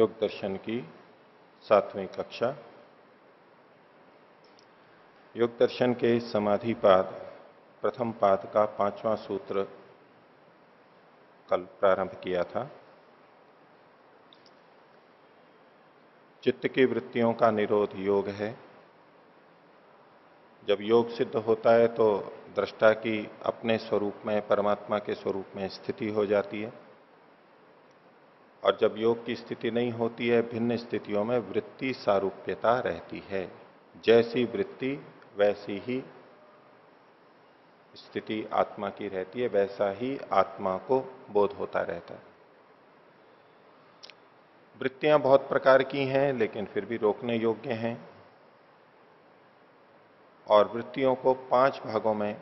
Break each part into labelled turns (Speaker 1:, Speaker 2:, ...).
Speaker 1: योग दर्शन की 7वीं कक्षा। योग दर्शन के समाधि पाद प्रथम पाद का 5वां सूत्र कल प्रारंभ किया था। चित्त की वृत्तियों का निरोध योग है। जब योग सिद्ध होता है तो दृष्टा की अपने स्वरूप में, परमात्मा के स्वरूप में स्थिति हो जाती है, और जब योग की स्थिति नहीं होती है, भिन्न स्थितियों में वृत्ति सारूप्यता रहती है। जैसी वृत्ति वैसी ही स्थिति आत्मा की रहती है, वैसा ही आत्मा को बोध होता रहता है। वृत्तियां बहुत प्रकार की हैं, लेकिन फिर भी रोकने योग्य हैं। और वृत्तियों को 5 भागों में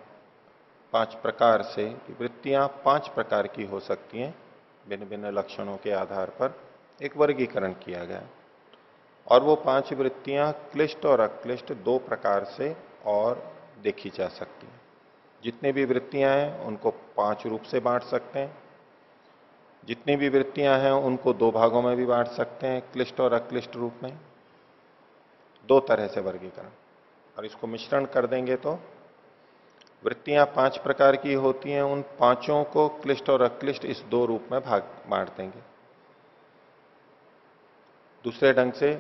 Speaker 1: 5 प्रकार से, वृत्तियां 5 प्रकार की हो सकती हैं, भिन्न भिन्न लक्षणों के आधार पर एक वर्गीकरण किया गया। और वो 5 वृत्तियां क्लिष्ट और अक्लिष्ट 2 प्रकार से और देखी जा सकती हैं। जितनी भी वृत्तियां हैं उनको 5 रूप से बांट सकते हैं। जितनी भी वृत्तियां हैं उनको 2 भागों में भी बांट सकते हैं, क्लिष्ट और अक्लिष्ट रूप में। 2 तरह से वर्गीकरण, और इसको मिश्रण कर देंगे तो वृत्तियां 5 प्रकार की होती हैं। उन 5 को क्लिष्ट और अक्लिष्ट इस 2 रूप में भाग बांट देंगे। दूसरे ढंग से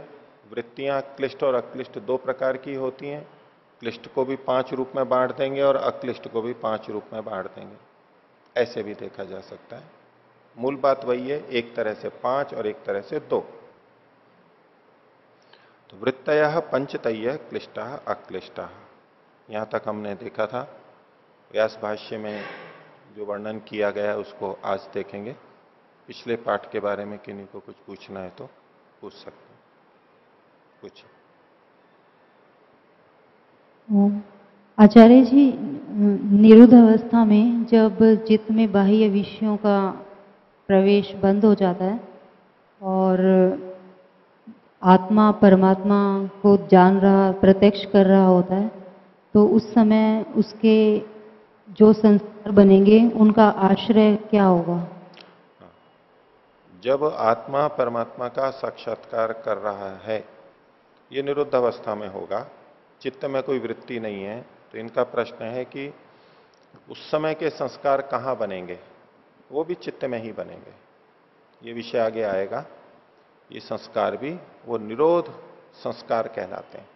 Speaker 1: वृत्तियां क्लिष्ट और अक्लिष्ट 2 प्रकार की होती हैं। क्लिष्ट को भी 5 रूप में बांट देंगे और अक्लिष्ट को भी 5 रूप में बांट देंगे। ऐसे भी देखा जा सकता है। मूल बात वही है, एक तरह से 5 और एक तरह से 2। तो वृत्तयः पंचतयः क्लिष्टः अक्लिष्टः, यहां तक हमने देखा था। व्यास भाष्य में जो वर्णन किया गया है उसको आज देखेंगे। पिछले पाठ के बारे में किन्हीं को कुछ पूछना है तो पूछ सकते हैं। कुछ
Speaker 2: आचार्य जी, निरुद्ध अवस्था में जब चित्त में बाह्य विषयों का प्रवेश बंद हो जाता है और आत्मा परमात्मा को जान रहा, प्रत्यक्ष कर रहा होता है, तो उस समय उसके जो संस्कार बनेंगे उनका आश्रय क्या होगा?
Speaker 1: जब आत्मा परमात्मा का साक्षात्कार कर रहा है, ये निरुद्ध अवस्था में होगा। चित्त में कोई वृत्ति नहीं है, तो इनका प्रश्न है कि उस समय के संस्कार कहां बनेंगे। वो भी चित्त में ही बनेंगे। ये विषय आगे आएगा। ये संस्कार भी वो निरोध संस्कार कहलाते हैं।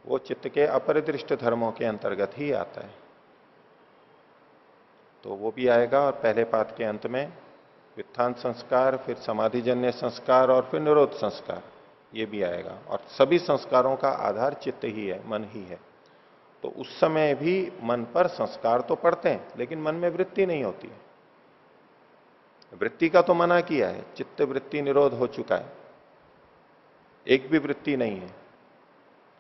Speaker 1: वो चित्त के अपरिदृष्ट धर्मों के अंतर्गत ही आता है। तो वो भी आएगा। और पहले पाठ के अंत में व्युत्थान संस्कार, फिर समाधिजन्य संस्कार और फिर निरोध संस्कार, ये भी आएगा। और सभी संस्कारों का आधार चित्त ही है, मन ही है। तो उस समय भी मन पर संस्कार तो पड़ते हैं, लेकिन मन में वृत्ति नहीं होती है। वृत्ति का तो मना किया है, चित्त वृत्ति निरोध हो चुका है, एक भी वृत्ति नहीं है।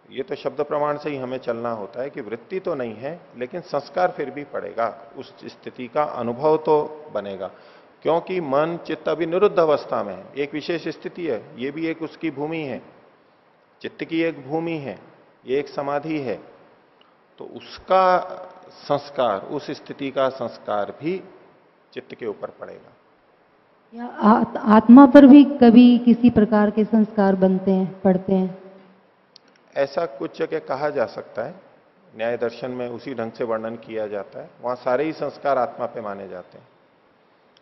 Speaker 1: ये तो शब्द प्रमाण से ही हमें चलना होता है कि वृत्ति तो नहीं है, लेकिन संस्कार फिर भी पड़ेगा। उस स्थिति का अनुभव तो बनेगा, क्योंकि मन चित्त अभी निरुद्ध अवस्था में है। एक विशेष स्थिति है, ये भी एक उसकी भूमि है, चित्त की एक भूमि है, ये एक समाधि है। तो उसका संस्कार, उस स्थिति का संस्कार भी चित्त के ऊपर पड़ेगा।
Speaker 2: या आत्मा पर भी कभी किसी प्रकार के संस्कार बनते हैं, पड़ते हैं?
Speaker 1: ऐसा कुछ जगह कहा जा सकता है। न्याय दर्शन में उसी ढंग से वर्णन किया जाता है। वहां सारे ही संस्कार आत्मा पे माने जाते हैं।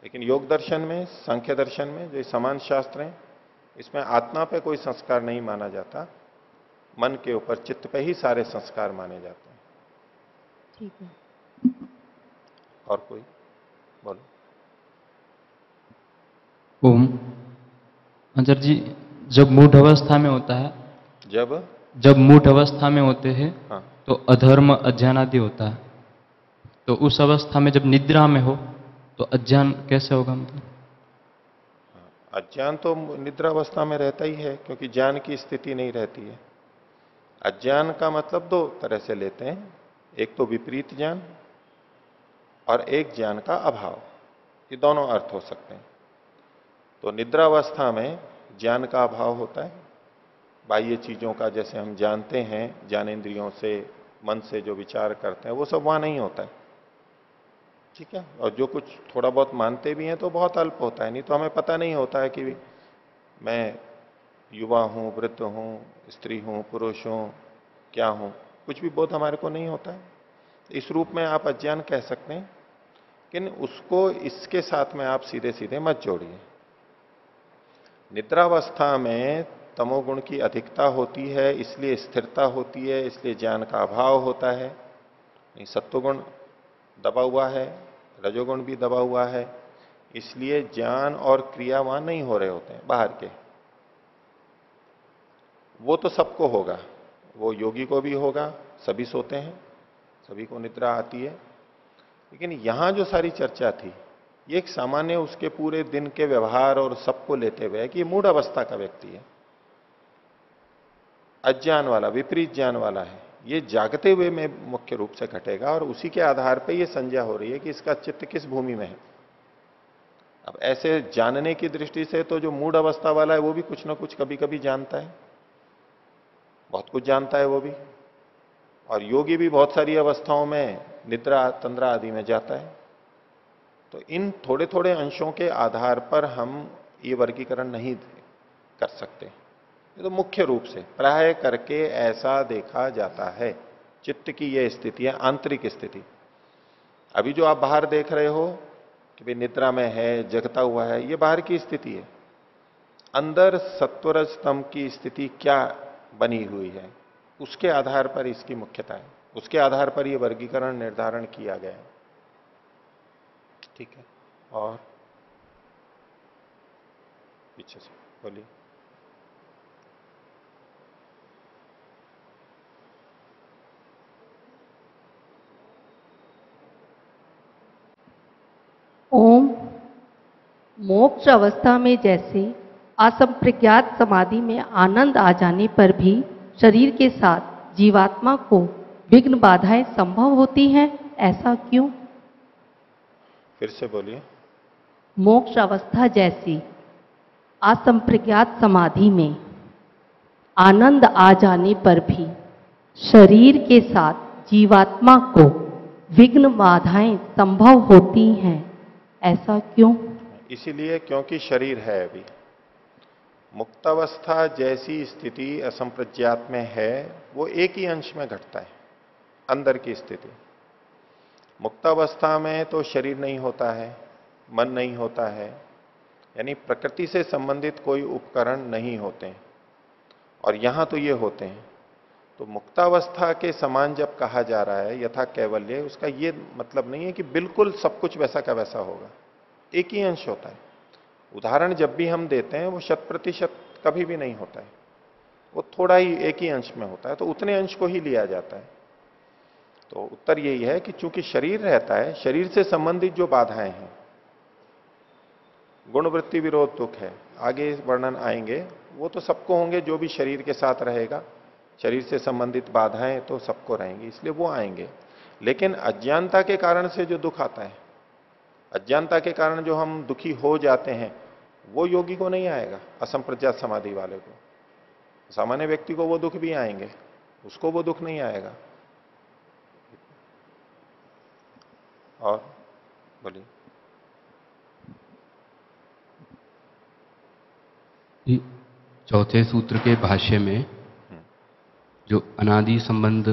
Speaker 1: लेकिन योग दर्शन में, सांख्य दर्शन में, जो समान शास्त्र हैं, इसमें आत्मा पे कोई संस्कार नहीं माना जाता। मन के ऊपर, चित्त पे ही सारे संस्कार माने जाते हैं।
Speaker 2: ठीक है।
Speaker 1: और कोई बोलो।
Speaker 3: ओम। आचार्य जी, जब मूढ़ अवस्था में होता है,
Speaker 1: जब
Speaker 3: मूढ़ अवस्था में होते हैं,
Speaker 1: हाँ,
Speaker 3: तो अधर्म अज्ञान आदि होता है। तो उस अवस्था में जब निद्रा में हो तो अज्ञान कैसे होगा? मतलब
Speaker 1: अज्ञान तो निद्रा अवस्था में रहता ही है, क्योंकि ज्ञान की स्थिति नहीं रहती है। अज्ञान का मतलब 2 तरह से लेते हैं, एक तो विपरीत ज्ञान और एक ज्ञान का अभाव। ये दोनों अर्थ हो सकते हैं। तो निद्रावस्था में ज्ञान का अभाव होता है। बाह्य चीजों का जैसे हम जानते हैं, ज्ञानेंद्रियों से, मन से जो विचार करते हैं, वो सब वहां नहीं होता है। ठीक है। और जो कुछ थोड़ा बहुत मानते भी हैं तो बहुत अल्प होता है, नहीं तो हमें पता नहीं होता है कि मैं युवा हूं, वृद्ध हूं, स्त्री हूं, पुरुष हूं, क्या हूं, कुछ भी बोध हमारे को नहीं होता है। इस रूप में आप अज्ञान कह सकते हैं, लेकिन उसको इसके साथ में आप सीधे सीधे मत जोड़िए। निद्रावस्था में तमोगुण की अधिकता होती है, इसलिए स्थिरता होती है, इसलिए ज्ञान का अभाव होता है। नहीं, सत्वगुण दबा हुआ है, रजोगुण भी दबा हुआ है, इसलिए ज्ञान और क्रिया वहां नहीं हो रहे होते हैं बाहर के। वो तो सबको होगा, वो योगी को भी होगा, सभी सोते हैं, सभी को निद्रा आती है। लेकिन यहां जो सारी चर्चा थी, ये एक सामान्य उसके पूरे दिन के व्यवहार और सबको लेते हुए है कि ये मूढ़ अवस्था का व्यक्ति है, अज्ञान वाला, विपरीत ज्ञान वाला है। ये जागते हुए में मुख्य रूप से घटेगा और उसी के आधार पर यह संज्ञा हो रही है कि इसका चित्त किस भूमि में है। अब ऐसे जानने की दृष्टि से तो जो मूढ़ अवस्था वाला है वो भी कुछ ना कुछ कभी कभी जानता है, बहुत कुछ जानता है वो भी, और योगी भी बहुत सारी अवस्थाओं में निद्रा तंद्रा आदि में जाता है। तो इन थोड़े थोड़े अंशों के आधार पर हम ये वर्गीकरण नहीं कर सकते। ये तो मुख्य रूप से प्राय करके ऐसा देखा जाता है। चित्त की यह स्थिति है, आंतरिक स्थिति। अभी जो आप बाहर देख रहे हो कि भाई निद्रा में है, जगता हुआ है, ये बाहर की स्थिति है। अंदर सत्वरज स्तंभ की स्थिति क्या बनी हुई है, उसके आधार पर इसकी मुख्यता है, उसके आधार पर यह वर्गीकरण निर्धारण किया गया है। ठीक है, और पीछे से बोलिए।
Speaker 4: ओम। मोक्ष अवस्था में जैसे असंप्रज्ञात समाधि में आनंद आ जाने पर भी शरीर के साथ जीवात्मा को विघ्न बाधाएं संभव होती हैं, ऐसा क्यों?
Speaker 1: फिर से बोलिए।
Speaker 4: मोक्ष अवस्था जैसी असंप्रज्ञात समाधि में आनंद आ जाने पर भी शरीर के साथ जीवात्मा को विघ्न बाधाएं संभव होती हैं, ऐसा क्यों?
Speaker 1: इसीलिए क्योंकि शरीर है अभी। मुक्तावस्था जैसी स्थिति असंप्रज्ञात में है, वो एक ही अंश में घटता है, अंदर की स्थिति। मुक्तावस्था में तो शरीर नहीं होता है, मन नहीं होता है, यानी प्रकृति से संबंधित कोई उपकरण नहीं होते हैं, और यहां तो ये होते हैं। तो मुक्तावस्था के समान जब कहा जा रहा है यथा कैवल्य, उसका ये मतलब नहीं है कि बिल्कुल सब कुछ वैसा का वैसा होगा, एक ही अंश होता है। उदाहरण जब भी हम देते हैं वो 100% कभी भी नहीं होता है, वो थोड़ा ही एक ही अंश में होता है, तो उतने अंश को ही लिया जाता है। तो उत्तर यही है कि चूंकि शरीर रहता है, शरीर से संबंधित जो बाधाएं हैं, गुणवृत्ति विरोध दुख है, आगे वर्णन आएंगे, वो तो सबको होंगे, जो भी शरीर के साथ रहेगा, शरीर से संबंधित बाधाएं तो सबको रहेंगी, इसलिए वो आएंगे। लेकिन अज्ञानता के कारण से जो दुख आता है, अज्ञानता के कारण जो हम दुखी हो जाते हैं, वो योगी को नहीं आएगा, असंप्रज्ञात समाधि वाले को। सामान्य व्यक्ति को वो दुख भी आएंगे, उसको वो दुख नहीं आएगा। और बोलिए।
Speaker 5: चौथे सूत्र के भाष्य में जो अनादि संबंध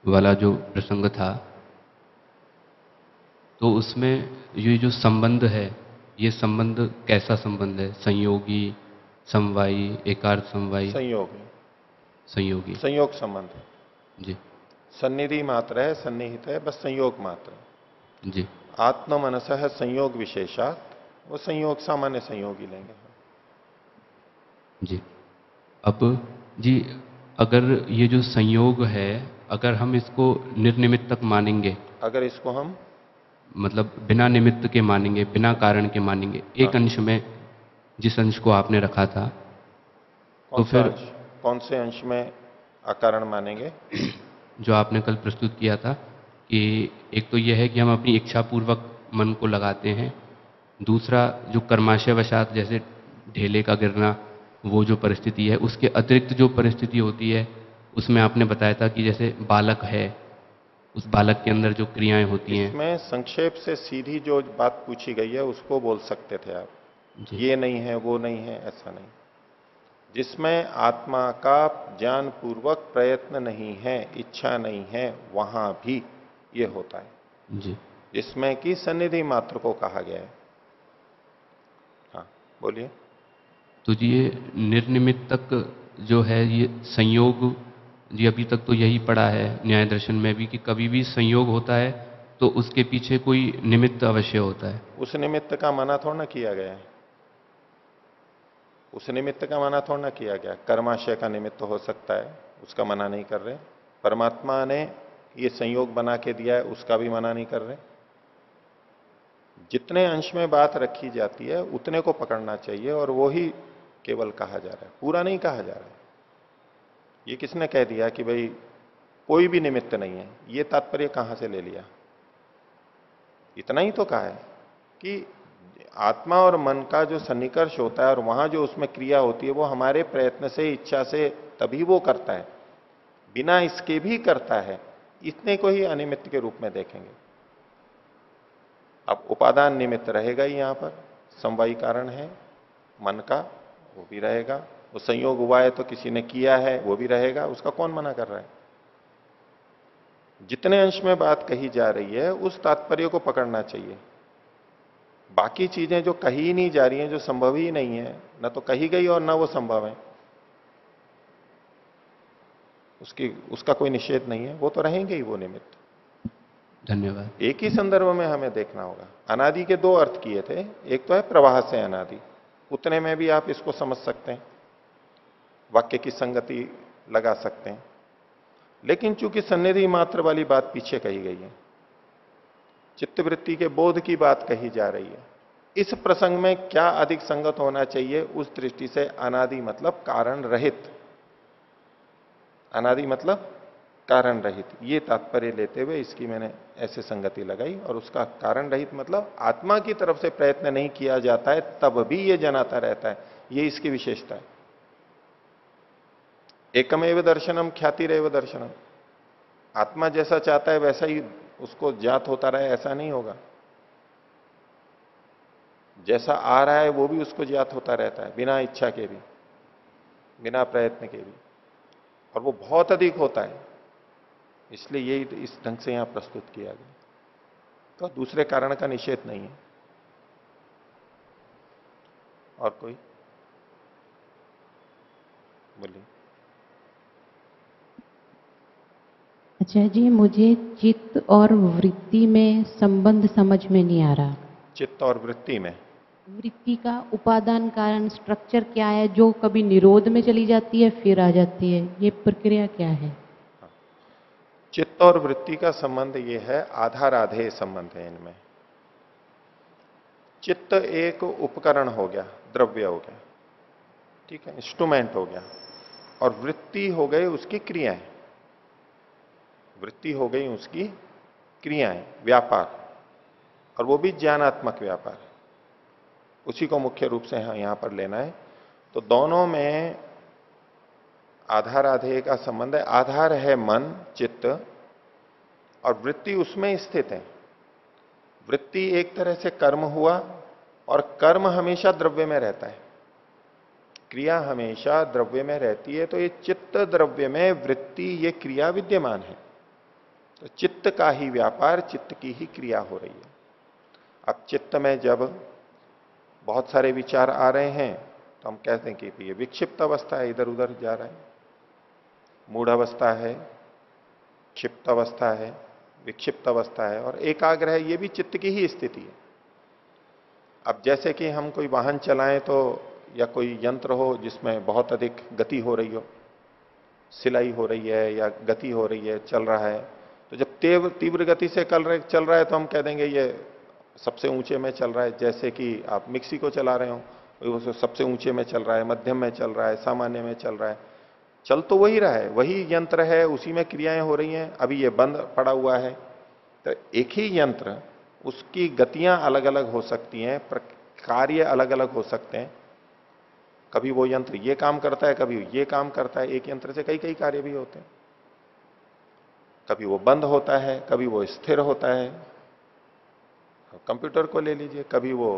Speaker 5: वाला जो प्रसंग था, तो उसमें ये जो संबंध है, ये संबंध कैसा संबंध है? संयोगी, समवायी, एकार्थ समवायी?
Speaker 1: संयोगी।
Speaker 5: संयोगी,
Speaker 1: संयोग संबंध है
Speaker 5: जी।
Speaker 1: सन्निधि मात्र है, सन्निहित है, बस संयोग मात्र है
Speaker 5: जी।
Speaker 1: आत्म मनस है संयोग विशेषात, वो संयोग सामान्य संयोग ही लेंगे
Speaker 5: जी। अब जी, अगर ये जो संयोग है, अगर हम इसको निर्निमित्तक मानेंगे,
Speaker 1: अगर इसको हम
Speaker 5: मतलब बिना निमित्त के मानेंगे, बिना कारण के मानेंगे, एक अंश में जिस अंश को आपने रखा था, तो फिर
Speaker 1: कौन से अंश में अकारण मानेंगे?
Speaker 5: जो आपने कल प्रस्तुत किया था कि एक तो यह है कि हम अपनी इच्छा पूर्वक मन को लगाते हैं, दूसरा जो कर्माशयवशात जैसे ढेले का गिरना, वो जो परिस्थिति है, उसके अतिरिक्त जो परिस्थिति होती है, उसमें आपने बताया था कि जैसे बालक है, उस बालक के अंदर जो क्रियाएं होती हैं।
Speaker 1: इसमें संक्षेप से सीधी जो बात पूछी गई है उसको बोल सकते थे आप, ये नहीं है, वो नहीं है, ऐसा नहीं। जिसमें आत्मा का ज्ञान पूर्वक प्रयत्न नहीं है, इच्छा नहीं है, वहां भी ये होता है।
Speaker 5: जी।
Speaker 1: जिसमें कि सन्निधि मात्र को कहा गया है। हाँ बोलिए।
Speaker 5: तो जी ये निर्निमित्तक जो है ये संयोग, जी अभी तक तो यही पढ़ा है न्याय दर्शन में भी कि कभी भी संयोग होता है तो उसके पीछे कोई निमित्त अवश्य होता है।
Speaker 1: उस निमित्त का मना थोड़ा ना किया गया है, उस निमित्त का मना थोड़ा ना किया गया। कर्माशय का निमित्त हो सकता है, उसका मना नहीं कर रहे। परमात्मा ने ये संयोग बना के दिया है, उसका भी मना नहीं कर रहे। जितने अंश में बात रखी जाती है उतने को पकड़ना चाहिए और वो ही केवल कहा जा रहा है, पूरा नहीं कहा जा रहा है। ये किसने कह दिया कि भाई कोई भी निमित्त नहीं है, ये तात्पर्य कहां से ले लिया? इतना ही तो कहा है कि आत्मा और मन का जो सन्निकर्ष होता है और वहां जो उसमें क्रिया होती है वो हमारे प्रयत्न से, इच्छा से तभी वो करता है, बिना इसके भी करता है। इतने को ही अनिमित्त के रूप में देखेंगे। अब उपादान निमित्त रहेगा ही यहां पर, समवायी कारण है मन का, वो भी रहेगा। वो संयोग हुआ है तो किसी ने किया है, वो भी रहेगा, उसका कौन मना कर रहा है? जितने अंश में बात कही जा रही है उस तात्पर्य को पकड़ना चाहिए। बाकी चीजें जो कही ही नहीं जा रही हैं, जो संभव ही नहीं है, ना तो कही गई और ना वो संभव है, उसका कोई निषेध नहीं है, वो तो रहेंगे ही वो निमित्त।
Speaker 5: धन्यवाद।
Speaker 1: एक ही संदर्भ में हमें देखना होगा। अनादि के दो अर्थ किए थे, एक तो है प्रवाह से अनादि, उतने में भी आप इसको समझ सकते हैं, वाक्य की संगति लगा सकते हैं। लेकिन चूंकि सन्निधि मात्र वाली बात पीछे कही गई है, चित्तवृत्ति के बोध की बात कही जा रही है, इस प्रसंग में क्या अधिक संगत होना चाहिए? उस दृष्टि से अनादि मतलब कारण रहित, अनादि मतलब कारण रहित, ये तात्पर्य लेते हुए इसकी मैंने ऐसे संगति लगाई। और उसका कारण रहित मतलब आत्मा की तरफ से प्रयत्न नहीं किया जाता है तब भी ये जनाता रहता है, ये इसकी विशेषता है। एकमेव दर्शनम ख्यातिरेव दर्शनम, आत्मा जैसा चाहता है वैसा ही उसको ज्ञात होता रहे, ऐसा नहीं होगा। जैसा आ रहा है वो भी उसको ज्ञात होता रहता है, बिना इच्छा के भी, बिना प्रयत्न के भी, और वो बहुत अधिक होता है। इसलिए यही इस ढंग से यहां प्रस्तुत किया गया। तो दूसरे कारण का निषेध नहीं है। और कोई बोलिए।
Speaker 2: अच्छा जी, मुझे चित्त और वृत्ति में संबंध समझ में नहीं आ रहा।
Speaker 1: चित्त और वृत्ति में
Speaker 2: वृत्ति का उपादान कारण स्ट्रक्चर क्या है जो कभी निरोध में चली जाती है फिर आ जाती है, ये प्रक्रिया क्या है?
Speaker 1: चित्त और वृत्ति का संबंध ये है, आधार आधेय संबंध है इनमें। चित्त एक उपकरण हो गया, द्रव्य हो गया, ठीक है, इंस्ट्रूमेंट हो गया, और वृत्ति हो गई उसकी क्रियाएं, वृत्ति हो गई उसकी क्रियाएं, व्यापार, और वो भी ज्ञानात्मक व्यापार, उसी को मुख्य रूप से यहां पर लेना है। तो दोनों में आधार आधेय का संबंध है। आधार है मन, चित्त, और वृत्ति उसमें स्थित है। वृत्ति एक तरह से कर्म हुआ, और कर्म हमेशा द्रव्य में रहता है, क्रिया हमेशा द्रव्य में रहती है। तो ये चित्त द्रव्य में वृत्ति, ये क्रिया विद्यमान है। तो चित्त का ही व्यापार, चित्त की ही क्रिया हो रही है। अब चित्त में जब बहुत सारे विचार आ रहे हैं तो हम कहते हैं कि ये विक्षिप्त अवस्था है, इधर उधर जा रहा है, मूढ़ अवस्था है, क्षिप्त अवस्था है, विक्षिप्त अवस्था है, और एकाग्र है, ये भी चित्त की ही स्थिति है। अब जैसे कि हम कोई वाहन चलाएं तो, या कोई यंत्र हो जिसमें बहुत अधिक गति हो रही हो, सिलाई हो रही है या गति हो रही है, चल रहा है, तो जब तीव्र गति से चल रहा है तो हम कह देंगे ये सबसे ऊंचे में चल रहा है। जैसे कि आप मिक्सी को चला रहे हो, वो सबसे ऊंचे में चल रहा है, मध्यम में चल रहा है, सामान्य में चल रहा है, चल तो वही रहा है, वही यंत्र है, उसी में क्रियाएं हो रही हैं। अभी ये बंद पड़ा हुआ है, तो एक ही यंत्र, उसकी गतियां अलग अलग हो सकती हैं, कार्य अलग अलग हो सकते हैं। कभी वो यंत्र ये काम करता है, कभी ये काम करता है, एक यंत्र से कई कई कार्य भी होते हैं। कभी वो बंद होता है, कभी वो स्थिर होता है। कंप्यूटर को ले लीजिए, कभी वो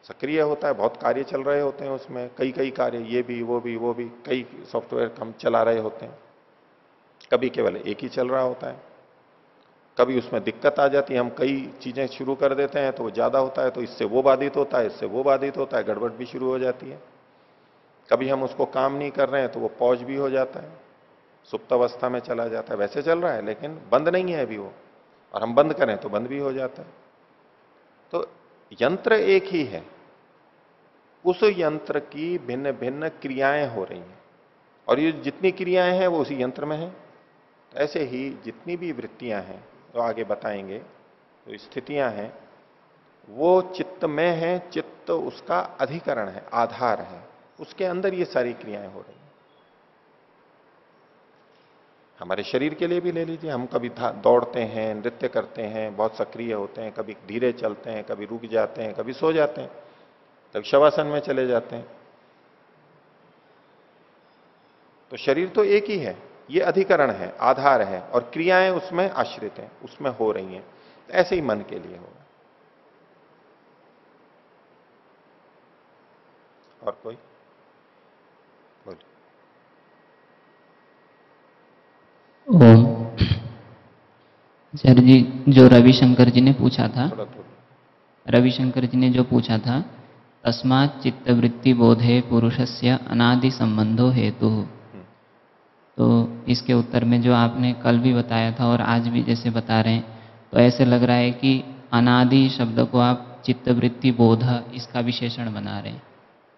Speaker 1: सक्रिय होता है, बहुत कार्य चल रहे होते हैं उसमें, कई कई कार्य, ये भी वो भी वो भी, कई सॉफ्टवेयर हम चला रहे होते हैं। कभी केवल एक ही चल रहा होता है, कभी उसमें दिक्कत आ जाती है, हम कई चीजें शुरू कर देते हैं तो वो ज्यादा होता है, तो इससे वो बाधित होता है, इससे वो बाधित होता है, गड़बड़ भी शुरू हो जाती है। कभी हम उसको काम नहीं कर रहे हैं तो वो पॉज भी हो जाता है, सुप्त अवस्था में चला जाता है, वैसे चल रहा है लेकिन बंद नहीं है अभी वो, और हम बंद करें तो बंद भी हो जाता है। तो यंत्र एक ही है, उस यंत्र की भिन्न भिन्न क्रियाएं हो रही हैं, और ये जितनी क्रियाएं हैं वो उसी यंत्र में है। तो ऐसे ही जितनी भी वृत्तियां हैं तो आगे बताएंगे, तो स्थितियां हैं वो चित्त में है, चित्त उसका अधिकरण है, आधार है, उसके अंदर ये सारी क्रियाएं हो रही हैं। हमारे शरीर के लिए भी ले लीजिए, हम कभी दौड़ते हैं, नृत्य करते हैं, बहुत सक्रिय होते हैं, कभी धीरे चलते हैं, कभी रुक जाते हैं, कभी सो जाते हैं, कभी शवासन में चले जाते हैं। तो शरीर तो एक ही है, ये अधिकरण है, आधार है, और क्रियाएं उसमें आश्रित हैं, उसमें हो रही हैं। ऐसे ही मन के लिए होगा। और कोई बोलिए।
Speaker 6: ओम। आचार्य जी, जो रविशंकर जी ने पूछा था, रविशंकर जी ने जो पूछा था, तस्मात् चित्तवृत्ति बोधे पुरुषस्य अनादि संबंधो हेतु, तो इसके उत्तर में जो आपने कल भी बताया था और आज भी जैसे बता रहे हैं, तो ऐसे लग रहा है कि अनादि शब्द को आप चित्तवृत्ति बोध इसका विशेषण बना रहे हैं,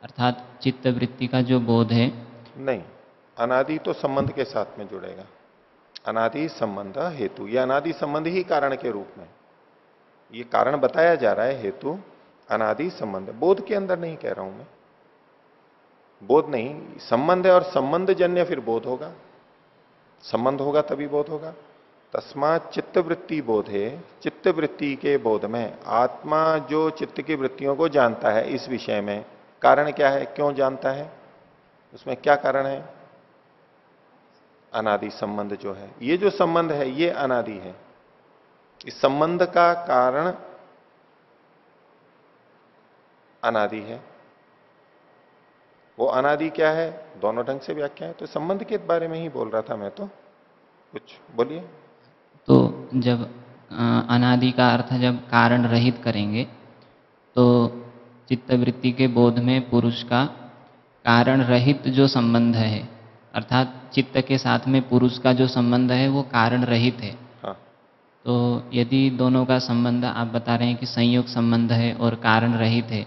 Speaker 6: अर्थात चित्तवृत्ति का जो बोध है।
Speaker 1: नहीं, अनादि तो संबंध के साथ में जुड़ेगा, अनादि संबंध हेतु, यह अनादि संबंध ही कारण के रूप में, ये कारण बताया जा रहा है, हेतु अनादि संबंध, बोध के अंदर नहीं कह रहा हूं मैं, बोध नहीं, संबंध है, और संबंध जन्य फिर बोध होगा, संबंध होगा तभी बोध होगा। तस्मात् चित्तवृत्ति बोधे, चित्तवृत्ति के बोध में, आत्मा जो चित्त की वृत्तियों को जानता है इस विषय में, कारण क्या है, क्यों जानता है, उसमें क्या कारण है, अनादि संबंध जो है, ये जो संबंध है ये अनादि है। इस संबंध का कारण अनादि है। वो अनादि क्या है, दोनों ढंग से व्याख्या है, तो संबंध के बारे में ही बोल रहा था मैं, तो कुछ बोलिए।
Speaker 6: तो जब अनादि का अर्थ जब कारण रहित करेंगे, तो चित्तवृत्ति के बोध में पुरुष का कारण रहित जो संबंध है, अर्थात चित्त के साथ में पुरुष का जो संबंध है वो कारण रहित है।
Speaker 1: हाँ।
Speaker 6: तो यदि दोनों का संबंध आप बता रहे हैं कि संयोग संबंध है और कारण रहित है,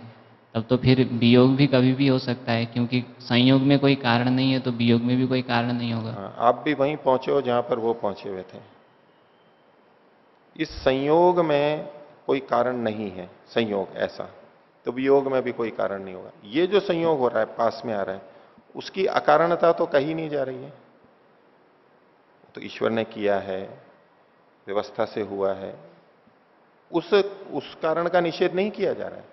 Speaker 6: तब तो फिर वियोग भी कभी भी हो सकता है, क्योंकि संयोग में कोई कारण नहीं है तो वियोग में भी कोई कारण नहीं होगा।
Speaker 1: हाँ, आप भी वहीं पहुंचे हो जहां पर वो पहुंचे हुए थे। इस संयोग में कोई कारण नहीं है, संयोग ऐसा, तो वियोग में भी कोई कारण नहीं होगा। ये जो संयोग हो रहा है, पास में आ रहा है, उसकी अकारणता तो कहीं नहीं जा रही है, तो ईश्वर ने किया है, व्यवस्था से हुआ है, उस कारण का निषेध नहीं किया जा रहा है।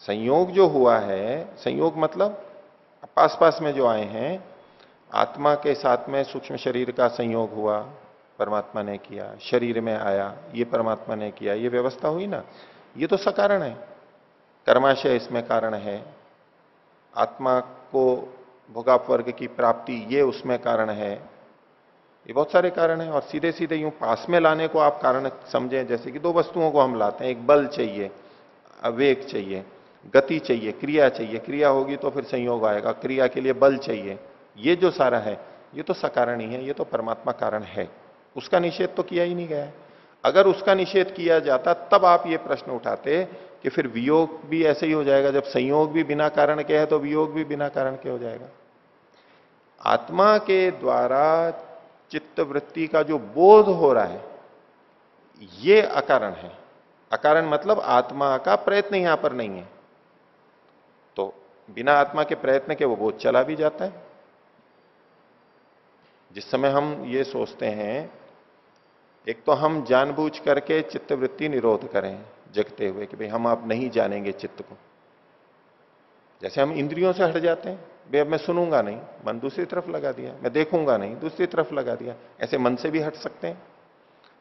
Speaker 1: संयोग जो हुआ है, संयोग मतलब पास पास में जो आए हैं, आत्मा के साथ में सूक्ष्म शरीर का संयोग हुआ, परमात्मा ने किया, शरीर में आया, ये परमात्मा ने किया, ये व्यवस्था हुई ना, ये तो सकारण है। कर्माशय इसमें कारण है, आत्मा को भोगाप वर्ग की प्राप्ति ये उसमें कारण है, ये बहुत सारे कारण हैं। और सीधे सीधे यूं पास में लाने को आप कारण समझें, जैसे कि दो वस्तुओं को हम लाते हैं, एक बल चाहिए, वेग चाहिए, गति चाहिए, क्रिया चाहिए, क्रिया होगी तो फिर संयोग आएगा, क्रिया के लिए बल चाहिए, ये जो सारा है ये तो सकारण ही है, ये तो परमात्मा कारण है, उसका निषेध तो किया ही नहीं गया है। अगर उसका निषेध किया जाता तब आप ये प्रश्न उठाते कि फिर वियोग भी ऐसे ही हो जाएगा, जब संयोग भी बिना कारण के है तो वियोग भी बिना कारण के हो जाएगा। आत्मा के द्वारा चित्त वृत्ति का जो बोध हो रहा है ये अकारण है। अकारण मतलब आत्मा का प्रयत्न यहां पर नहीं है, तो बिना आत्मा के प्रयत्न के वो बोध चला भी जाता है। जिस समय हम ये सोचते हैं, एक तो हम जानबूझ करके चित्तवृत्ति निरोध करें जगते हुए कि भाई हम अब नहीं जानेंगे चित्त को, जैसे हम इंद्रियों से हट जाते हैं, भाई अब मैं सुनूंगा नहीं, मन दूसरी तरफ लगा दिया, मैं देखूंगा नहीं, दूसरी तरफ लगा दिया, ऐसे मन से भी हट सकते हैं।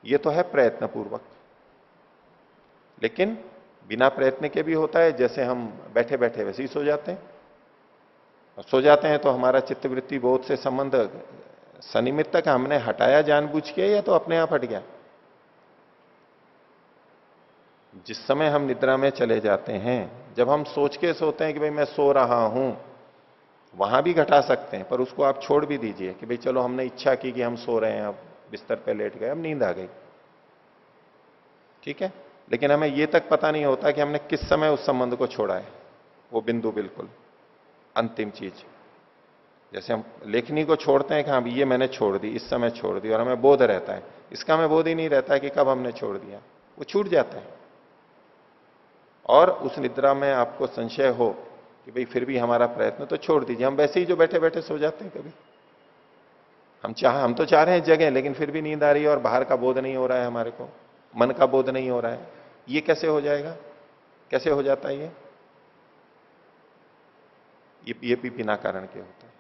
Speaker 1: ये तो है प्रयत्न पूर्वक। लेकिन बिना प्रयत्न के भी होता है, जैसे हम बैठे बैठे वैसे ही सो जाते हैं। और सो जाते हैं तो हमारा चित्तवृत्ति बोध से संबंध सनिमित्त का हमने हटाया जानबूझ के या तो अपने आप हट गया। जिस समय हम निद्रा में चले जाते हैं, जब हम सोच के सोते हैं कि भाई मैं सो रहा हूं, वहां भी घटा सकते हैं, पर उसको आप छोड़ भी दीजिए कि भाई चलो हमने इच्छा की कि हम सो रहे हैं, अब बिस्तर पे लेट गए, अब नींद आ गई, ठीक है। लेकिन हमें यह तक पता नहीं होता कि हमने किस समय उस संबंध को छोड़ा है, वो बिंदु बिल्कुल अंतिम चीज। जैसे हम लेखनी को छोड़ते हैं कि हाँ ये मैंने छोड़ दी, इस समय छोड़ दी, और हमें बोध रहता है, इसका हमें बोध ही नहीं रहता है कि कब हमने छोड़ दिया, वो छूट जाता है। और उस निद्रा में आपको संशय हो कि भाई फिर भी हमारा प्रयत्न, तो छोड़ दीजिए। हम वैसे ही जो बैठे बैठे सो जाते हैं कभी, हम तो चाह रहे हैं जगह, लेकिन फिर भी नींद आ रही है और बाहर का बोध नहीं हो रहा है, हमारे को मन का बोध नहीं हो रहा है। ये कैसे हो जाएगा, कैसे हो जाता है ये भी बिना कारण के होता है।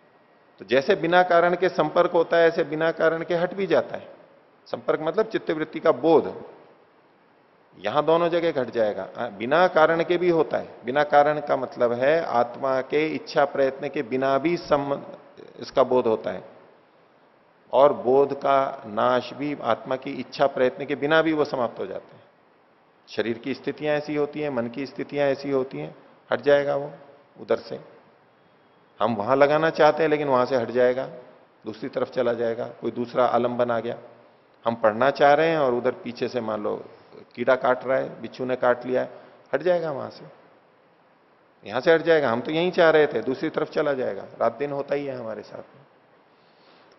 Speaker 1: तो जैसे बिना कारण के संपर्क होता है, ऐसे बिना कारण के हट भी जाता है। संपर्क मतलब चित्तवृत्ति का बोध, यहां दोनों जगह घट जाएगा। बिना कारण के भी होता है। बिना कारण का मतलब है आत्मा के इच्छा प्रयत्न के बिना भी इसका बोध होता है, और बोध का नाश भी आत्मा की इच्छा प्रयत्न के बिना भी वो समाप्त हो जाते हैं। शरीर की स्थितियां ऐसी होती हैं, मन की स्थितियां ऐसी होती हैं, हट जाएगा वो उधर से। हम वहां लगाना चाहते हैं लेकिन वहां से हट जाएगा, दूसरी तरफ चला जाएगा, कोई दूसरा आलंबन आ गया। हम पढ़ना चाह रहे हैं और उधर पीछे से मान लो कीड़ा काट रहा है, बिच्छू ने काट लिया है, हट जाएगा वहां से, यहां से हट जाएगा। हम तो यहीं चाह रहे थे, दूसरी तरफ चला जाएगा। रात दिन होता ही है हमारे साथ में।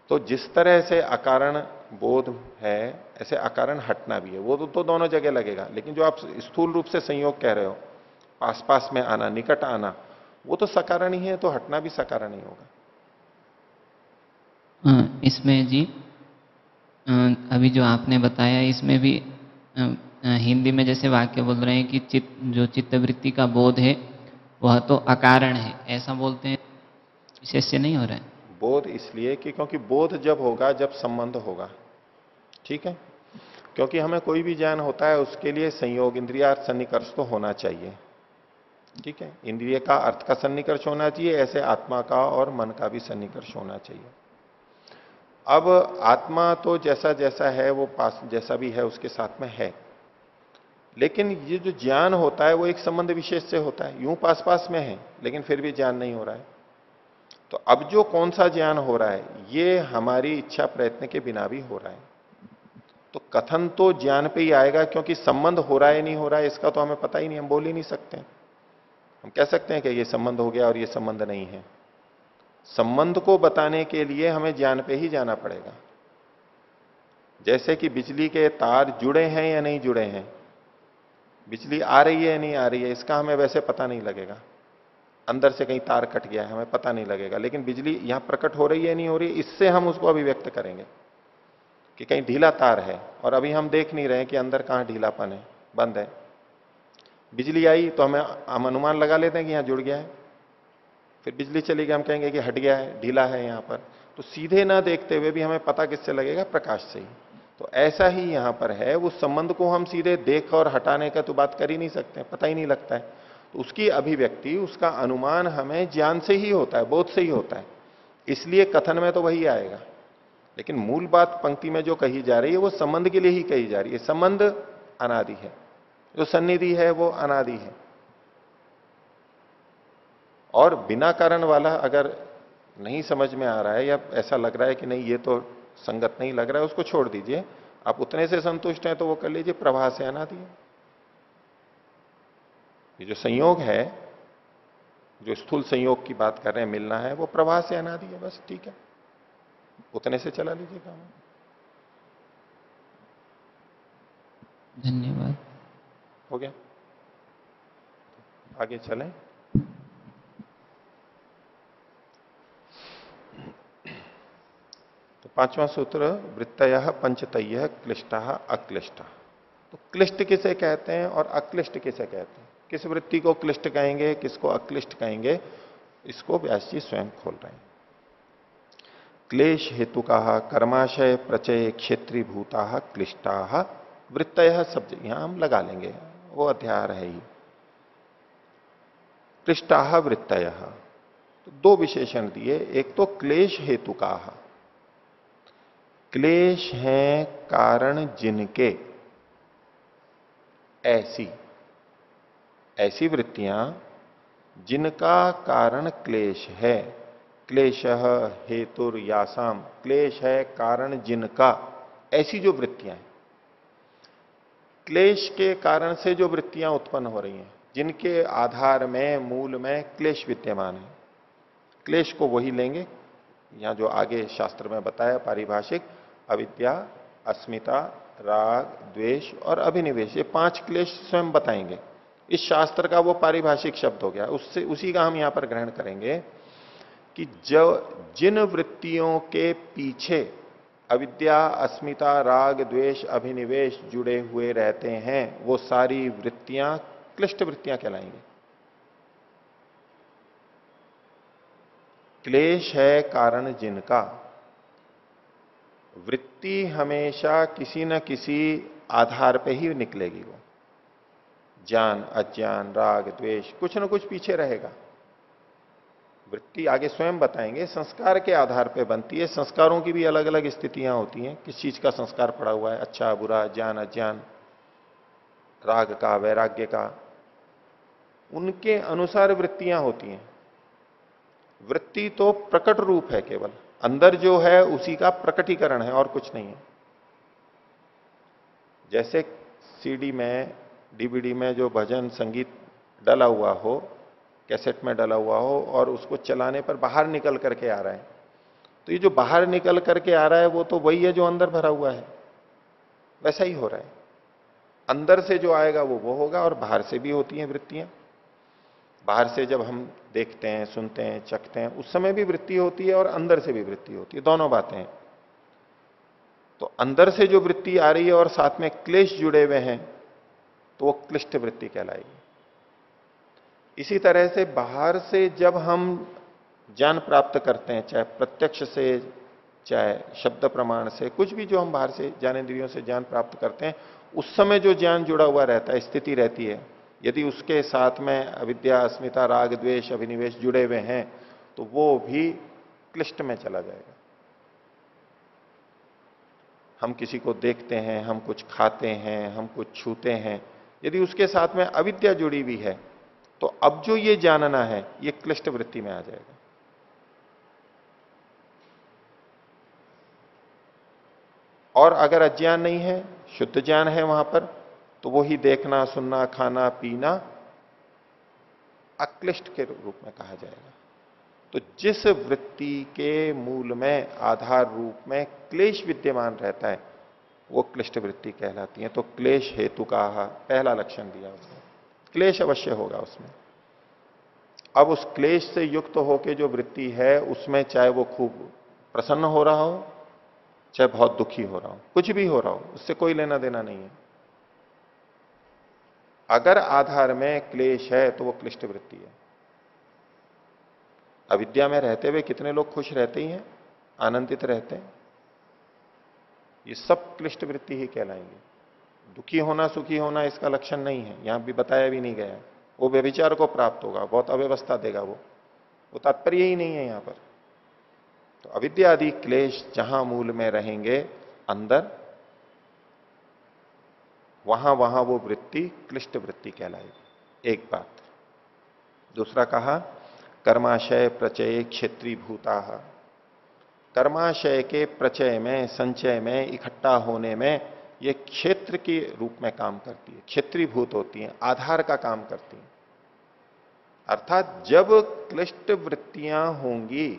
Speaker 1: तो जिस तरह से अकारण बोध है, ऐसे अकारण हटना भी है। वो तो दोनों जगह लगेगा, लेकिन जो आप स्थूल रूप से संयोग कह रहे हो, पास पास में आना, निकट आना, वो तो सकारण ही है, तो हटना भी सकारण ही होगा।
Speaker 6: इसमें जी अभी जो आपने बताया, इसमें भी हिंदी में जैसे वाक्य बोल रहे हैं कि जो चित्तवृत्ति का बोध है वह तो अकारण है, ऐसा बोलते हैं, विशेष नहीं हो रहा है।
Speaker 1: बोध इसलिए कि क्योंकि बोध जब होगा जब संबंध होगा, ठीक है। क्योंकि हमें कोई भी ज्ञान होता है उसके लिए संयोग, इंद्रियार्थ सन्निकर्ष तो होना चाहिए, ठीक है। इंद्रिय का अर्थ का सन्निकर्ष होना चाहिए, ऐसे आत्मा का और मन का भी सन्निकर्ष होना चाहिए। अब आत्मा तो जैसा जैसा है वो पास जैसा भी है उसके साथ में है, लेकिन ये जो ज्ञान होता है वो एक संबंध विशेष से होता है। यूं पास पास में है लेकिन फिर भी ज्ञान नहीं हो रहा है। तो अब जो कौन सा ज्ञान हो रहा है, ये हमारी इच्छा प्रयत्न के बिना भी हो रहा है। तो कथन तो ज्ञान पे ही आएगा, क्योंकि संबंध हो रहा है नहीं हो रहा है इसका तो हमें पता ही नहीं, हम बोल ही नहीं सकते। हम कह सकते हैं कि ये संबंध हो गया और ये संबंध नहीं है। संबंध को बताने के लिए हमें ज्ञान पे ही जाना पड़ेगा। जैसे कि बिजली के तार जुड़े हैं या नहीं जुड़े हैं, बिजली आ रही है या नहीं आ रही है, इसका हमें वैसे पता नहीं लगेगा। अंदर से कहीं तार कट गया है, हमें पता नहीं लगेगा, लेकिन बिजली यहां प्रकट हो रही है नहीं हो रही, इससे हम उसको अभिव्यक्त करेंगे कि कहीं ढीला तार है, और अभी हम देख नहीं रहे कि अंदर कहां ढीलापन है, बंद है। बिजली आई तो हम अनुमान लगा लेते हैं कि यहां जुड़ गया है, फिर बिजली चली गई हम कहेंगे कि हट गया है, ढीला है यहां पर। तो सीधे ना देखते हुए भी हमें पता किससे लगेगा, प्रकाश से ही। तो ऐसा ही यहां पर है, उस संबंध को हम सीधे देख और हटाने का तो बात कर ही नहीं सकते, पता ही नहीं लगता है। तो उसकी अभिव्यक्ति, उसका अनुमान हमें ज्ञान से ही होता है, बोध से ही होता है। इसलिए कथन में तो वही आएगा, लेकिन मूल बात पंक्ति में जो कही जा रही है वो संबंध के लिए ही कही जा रही है। संबंध अनादि है, जो सन्निधि है वो अनादि है। और बिना कारण वाला अगर नहीं समझ में आ रहा है, या ऐसा लग रहा है कि नहीं ये तो संगत नहीं लग रहा है, उसको छोड़ दीजिए। आप उतने से संतुष्ट हैं तो वो कर लीजिए, प्रवाह से अनादि है। ये जो संयोग है, जो स्थूल संयोग की बात कर रहे हैं, मिलना है, वो प्रवाह से अनादि है, बस ठीक है, उतने से चला लीजिए काम।
Speaker 6: धन्यवाद।
Speaker 1: हो गया, आगे चलें। तो पांचवा सूत्र, वृत्तयः पंचतयः क्लिष्टः अक्लिष्टः। तो क्लिष्ट किसे कहते हैं और अक्लिष्ट किसे कहते हैं, किस वृत्ति को क्लिष्ट कहेंगे, किसको अक्लिष्ट कहेंगे, इसको व्यास जी स्वयं खोल रहे हैं। क्लेश हेतु का कर्माशय प्रचय क्षेत्रीभूता क्लिष्टा वृत्तयः शब्द यहां हम लगा लेंगे, वो अध्याय है ही। क्लिष्टाह वृत्तय, तो दो विशेषण दिए। एक तो क्लेश हेतु का, क्लेश हैं कारण जिनके, ऐसी वृत्तियां जिनका कारण क्लेश है। क्लेश हेतुर यासाम, क्लेश है कारण जिनका, ऐसी जो वृत्तियां हैं, क्लेश के कारण से जो वृत्तियां उत्पन्न हो रही हैं, जिनके आधार में मूल में क्लेश विद्यमान है। क्लेश को वही लेंगे यहां जो आगे शास्त्र में बताया पारिभाषिक, अविद्या, अस्मिता, राग, द्वेष और अभिनिवेश, ये 5 क्लेश स्वयं बताएंगे। इस शास्त्र का वो पारिभाषिक शब्द हो गया, उससे उसी का हम यहां पर ग्रहण करेंगे कि जो जिन वृत्तियों के पीछे अविद्या, अस्मिता, राग, द्वेष, अभिनिवेश जुड़े हुए रहते हैं, वो सारी वृत्तियां क्लिष्ट वृत्तियां कहलाएंगी। क्लेश है कारण जिनका, वृत्ति हमेशा किसी न किसी आधार पे ही निकलेगी। वो ज्ञान, अज्ञान, राग, द्वेष, कुछ न कुछ पीछे रहेगा। वृत्ति आगे स्वयं बताएंगे संस्कार के आधार पे बनती है। संस्कारों की भी अलग अलग स्थितियां होती हैं, किस चीज का संस्कार पड़ा हुआ है, अच्छा बुरा, ज्ञान अज्ञान, राग का, वैराग्य का, उनके अनुसार वृत्तियां होती हैं। वृत्ति तो प्रकट रूप है, केवल अंदर जो है उसी का प्रकटीकरण है और कुछ नहीं है। जैसे सीडी में, डीवीडी में जो भजन संगीत डला हुआ हो, कैसेट में डला हुआ हो, और उसको चलाने पर बाहर निकल करके आ रहा है, तो ये जो बाहर निकल करके आ रहा है वो तो वही है जो अंदर भरा हुआ है। वैसा ही हो रहा है, अंदर से जो आएगा वो होगा, और बाहर से भी होती हैं वृत्तियां। बाहर से जब हम देखते हैं, सुनते हैं, चखते हैं, उस समय भी वृत्ति होती है और अंदर से भी वृत्ति होती है, दोनों बातें हैं। तो अंदर से जो वृत्ति आ रही है और साथ में क्लेश जुड़े हुए हैं, तो वो क्लिष्ट वृत्ति कहलाएगी। इसी तरह से बाहर से जब हम ज्ञान प्राप्त करते हैं, चाहे प्रत्यक्ष से, चाहे शब्द प्रमाण से, कुछ भी जो हम बाहर से ज्ञानेंद्रियों से ज्ञान प्राप्त करते हैं, उस समय जो ज्ञान जुड़ा हुआ रहता है, स्थिति रहती है, यदि उसके साथ में अविद्या, अस्मिता, राग, द्वेष, अभिनिवेश जुड़े हुए हैं, तो वो भी क्लिष्ट में चला जाएगा। हम किसी को देखते हैं, हम कुछ खाते हैं, हम कुछ छूते हैं, यदि उसके साथ में अविद्या जुड़ी हुई है, तो अब जो ये जानना है, ये क्लिष्ट वृत्ति में आ जाएगा। और अगर अज्ञान नहीं है, शुद्ध ज्ञान है वहां पर, तो वही देखना, सुनना, खाना, पीना अक्लिष्ट के रूप में कहा जाएगा। तो जिस वृत्ति के मूल में, आधार रूप में क्लेश विद्यमान रहता है, वो क्लिष्ट वृत्ति कहलाती है। तो क्लेश हेतु का पहला लक्षण दिया उसने, क्लेश अवश्य होगा उसमें। अब उस क्लेश से युक्त होकर जो वृत्ति है, उसमें चाहे वो खूब प्रसन्न हो रहा हो, चाहे बहुत दुखी हो रहा हो, कुछ भी हो रहा हो, उससे कोई लेना देना नहीं है। अगर आधार में क्लेश है तो वो क्लिष्ट वृत्ति है। अविद्या में रहते हुए कितने लोग खुश रहते ही हैं, आनंदित रहते हैं, ये सब क्लिष्ट वृत्ति ही कहलाएंगे। दुखी होना, सुखी होना इसका लक्षण नहीं है, यहां भी बताया भी नहीं गया। वो व्यभिचार को प्राप्त होगा, बहुत अव्यवस्था देगा, वो तात्पर्य ही नहीं है यहां पर। तो अविद्या आदि क्लेश जहां मूल में रहेंगे अंदर, वहां वहां वो वृत्ति क्लिष्ट वृत्ति कहलाएगी। एक बात। दूसरा कहा कर्माशय प्रचय क्षेत्री भूता, कर्माशय के प्रचय में, संचय में, इकट्ठा होने में ये क्षेत्र के रूप में काम करती है, क्षेत्रीभूत होती है, आधार का काम करती है। अर्थात जब क्लिष्ट वृत्तियां होंगी,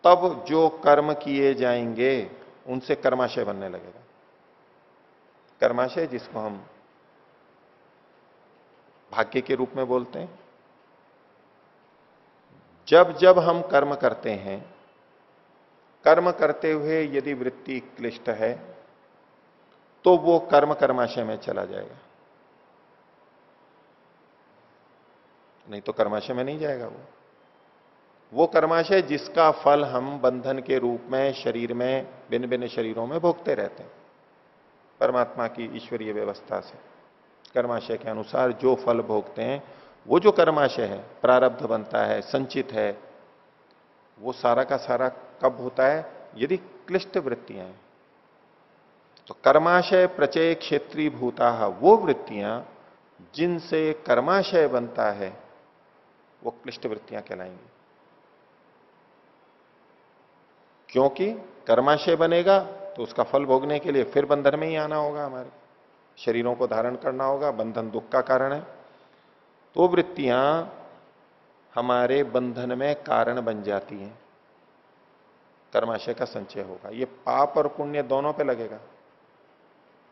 Speaker 1: तब जो कर्म किए जाएंगे उनसे कर्माशय बनने लगेगा। कर्माशय जिसको हम भाग्य के रूप में बोलते हैं। जब जब हम कर्म करते हैं, कर्म करते हुए यदि वृत्ति क्लिष्ट है, तो वो कर्म कर्माशय में चला जाएगा, नहीं तो कर्माशय में नहीं जाएगा। वो कर्माशय जिसका फल हम बंधन के रूप में शरीर में, भिन्न भिन्न शरीरों में भोगते रहते हैं, परमात्मा की ईश्वरीय व्यवस्था से। कर्माशय के अनुसार जो फल भोगते हैं, वो जो कर्माशय है, प्रारब्ध बनता है, संचित है, वो सारा का सारा कब होता है? यदि क्लिष्ट वृत्तियां हैं। तो कर्माशय प्रचय क्षेत्रीय भूता, वो वृत्तियां जिनसे कर्माशय बनता है वो क्लिष्ट वृत्तियां कहलाएंगी। क्योंकि कर्माशय बनेगा तो उसका फल भोगने के लिए फिर बंधन में ही आना होगा, हमारे शरीरों को धारण करना होगा, बंधन दुख का कारण है। तो वृत्तियां हमारे बंधन में कारण बन जाती हैं, कर्माशय का संचय होगा। ये पाप और पुण्य दोनों पे लगेगा।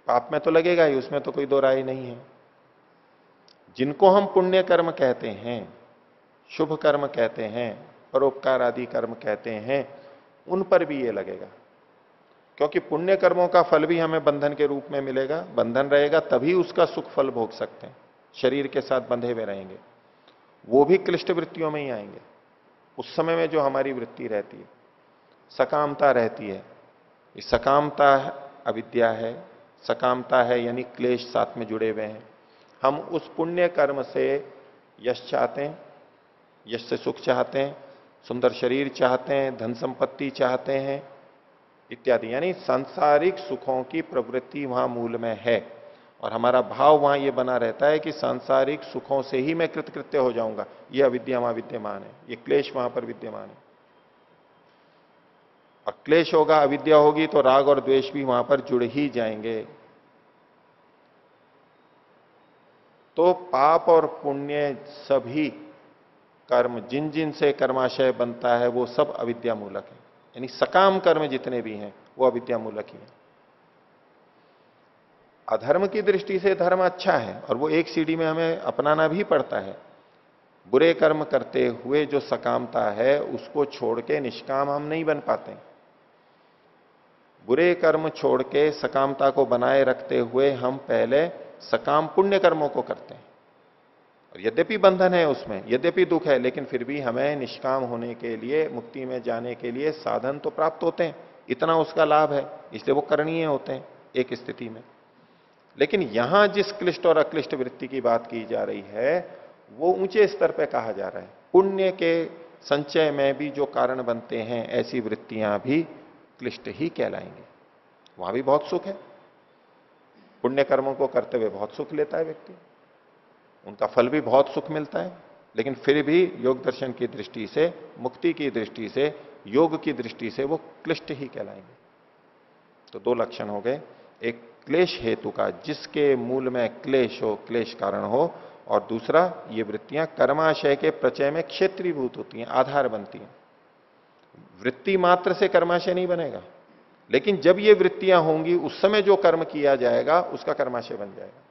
Speaker 1: पाप में तो लगेगा ही, उसमें तो कोई दो राय नहीं है। जिनको हम पुण्य कर्म कहते हैं, शुभ कर्म कहते हैं, परोपकार आदि कर्म कहते हैं, उन पर भी ये लगेगा। क्योंकि पुण्य कर्मों का फल भी हमें बंधन के रूप में मिलेगा, बंधन रहेगा तभी उसका सुख फल भोग सकते हैं, शरीर के साथ बंधे हुए रहेंगे, वो भी क्लिष्ट वृत्तियों में ही आएंगे। उस समय में जो हमारी वृत्ति रहती है, सकामता रहती है, ये सकामता अविद्या है, सकामता है यानी क्लेश साथ में जुड़े हुए हैं। हम उस पुण्य कर्म से यश चाहते हैं, यश से सुख चाहते हैं, सुंदर शरीर चाहते हैं, धन संपत्ति चाहते हैं इत्यादि, यानी सांसारिक सुखों की प्रवृत्ति वहां मूल में है। और हमारा भाव वहां यह बना रहता है कि सांसारिक सुखों से ही मैं कृतकृत्य हो जाऊंगा। यह अविद्या वहां विद्यमान है, यह क्लेश वहां पर विद्यमान है। और क्लेश होगा, अविद्या होगी तो राग और द्वेष भी वहां पर जुड़ ही जाएंगे। तो पाप और पुण्य सभी कर्म जिन जिन से कर्माशय बनता है वो सब अविद्या मूलक है, यानी सकाम कर्म जितने भी हैं वो अविद्या मूलक ही है। अधर्म की दृष्टि से धर्म अच्छा है और वो एक सीढ़ी में हमें अपनाना भी पड़ता है। बुरे कर्म करते हुए जो सकामता है उसको छोड़ के निष्काम हम नहीं बन पाते। बुरे कर्म छोड़ के सकामता को बनाए रखते हुए हम पहले सकाम पुण्य कर्मों को करते हैं। और यद्यपि बंधन है उसमें, यद्यपि दुख है, लेकिन फिर भी हमें निष्काम होने के लिए, मुक्ति में जाने के लिए साधन तो प्राप्त होते हैं, इतना उसका लाभ है, इसलिए वो करणीय होते हैं एक स्थिति में। लेकिन यहां जिस क्लिष्ट और अक्लिष्ट वृत्ति की बात की जा रही है वो ऊंचे स्तर पर कहा जा रहा है। पुण्य के संचय में भी जो कारण बनते हैं ऐसी वृत्तियां भी क्लिष्ट ही कहलाएंगे। वहां भी बहुत सुख है, पुण्य कर्मों को करते हुए बहुत सुख लेता है व्यक्ति, उनका फल भी बहुत सुख मिलता है, लेकिन फिर भी योग दर्शन की दृष्टि से, मुक्ति की दृष्टि से, योग की दृष्टि से वो क्लिष्ट ही कहलाएंगे। तो दो लक्षण हो गए, एक क्लेश हेतु का जिसके मूल में क्लेश हो, क्लेश कारण हो, और दूसरा ये वृत्तियां कर्माशय के प्रचय में क्षेत्रीभूत होती हैं, आधार बनती हैं। वृत्ति मात्र से कर्माशय नहीं बनेगा, लेकिन जब ये वृत्तियां होंगी उस समय जो कर्म किया जाएगा उसका कर्माशय बन जाएगा।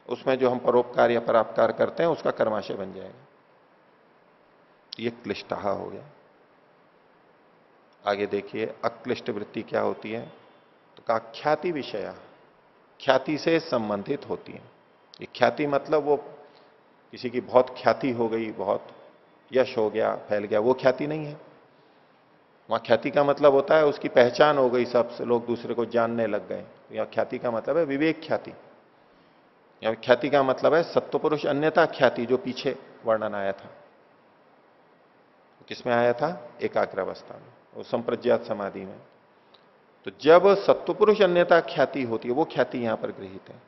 Speaker 1: उसमें जो हम परोपकार या परापकार करते हैं उसका कर्माशय बन जाएगा। ये क्लिष्टहा हो गया। आगे देखिए अक्लिष्ट वृत्ति क्या होती है, तो कहा ख्याति विषया, ख्याति से संबंधित होती है। ये ख्याति मतलब वो किसी की बहुत ख्याति हो गई, बहुत यश हो गया, फैल गया, वो ख्याति नहीं है। वहां ख्याति का मतलब होता है उसकी पहचान हो गई, सब लोग दूसरे को जानने लग गए। या ख्याति का मतलब है विवेक ख्याति, या ख्याति का मतलब है सत्व पुरुष अन्यथा ख्याति, जो पीछे वर्णन आया था। किसमें आया था? एकाग्रावस्था में, वो संप्रज्ञात समाधि में। तो जब सत्वपुरुष अन्यथा ख्याति होती है, वो ख्याति यहां पर गृहीत है।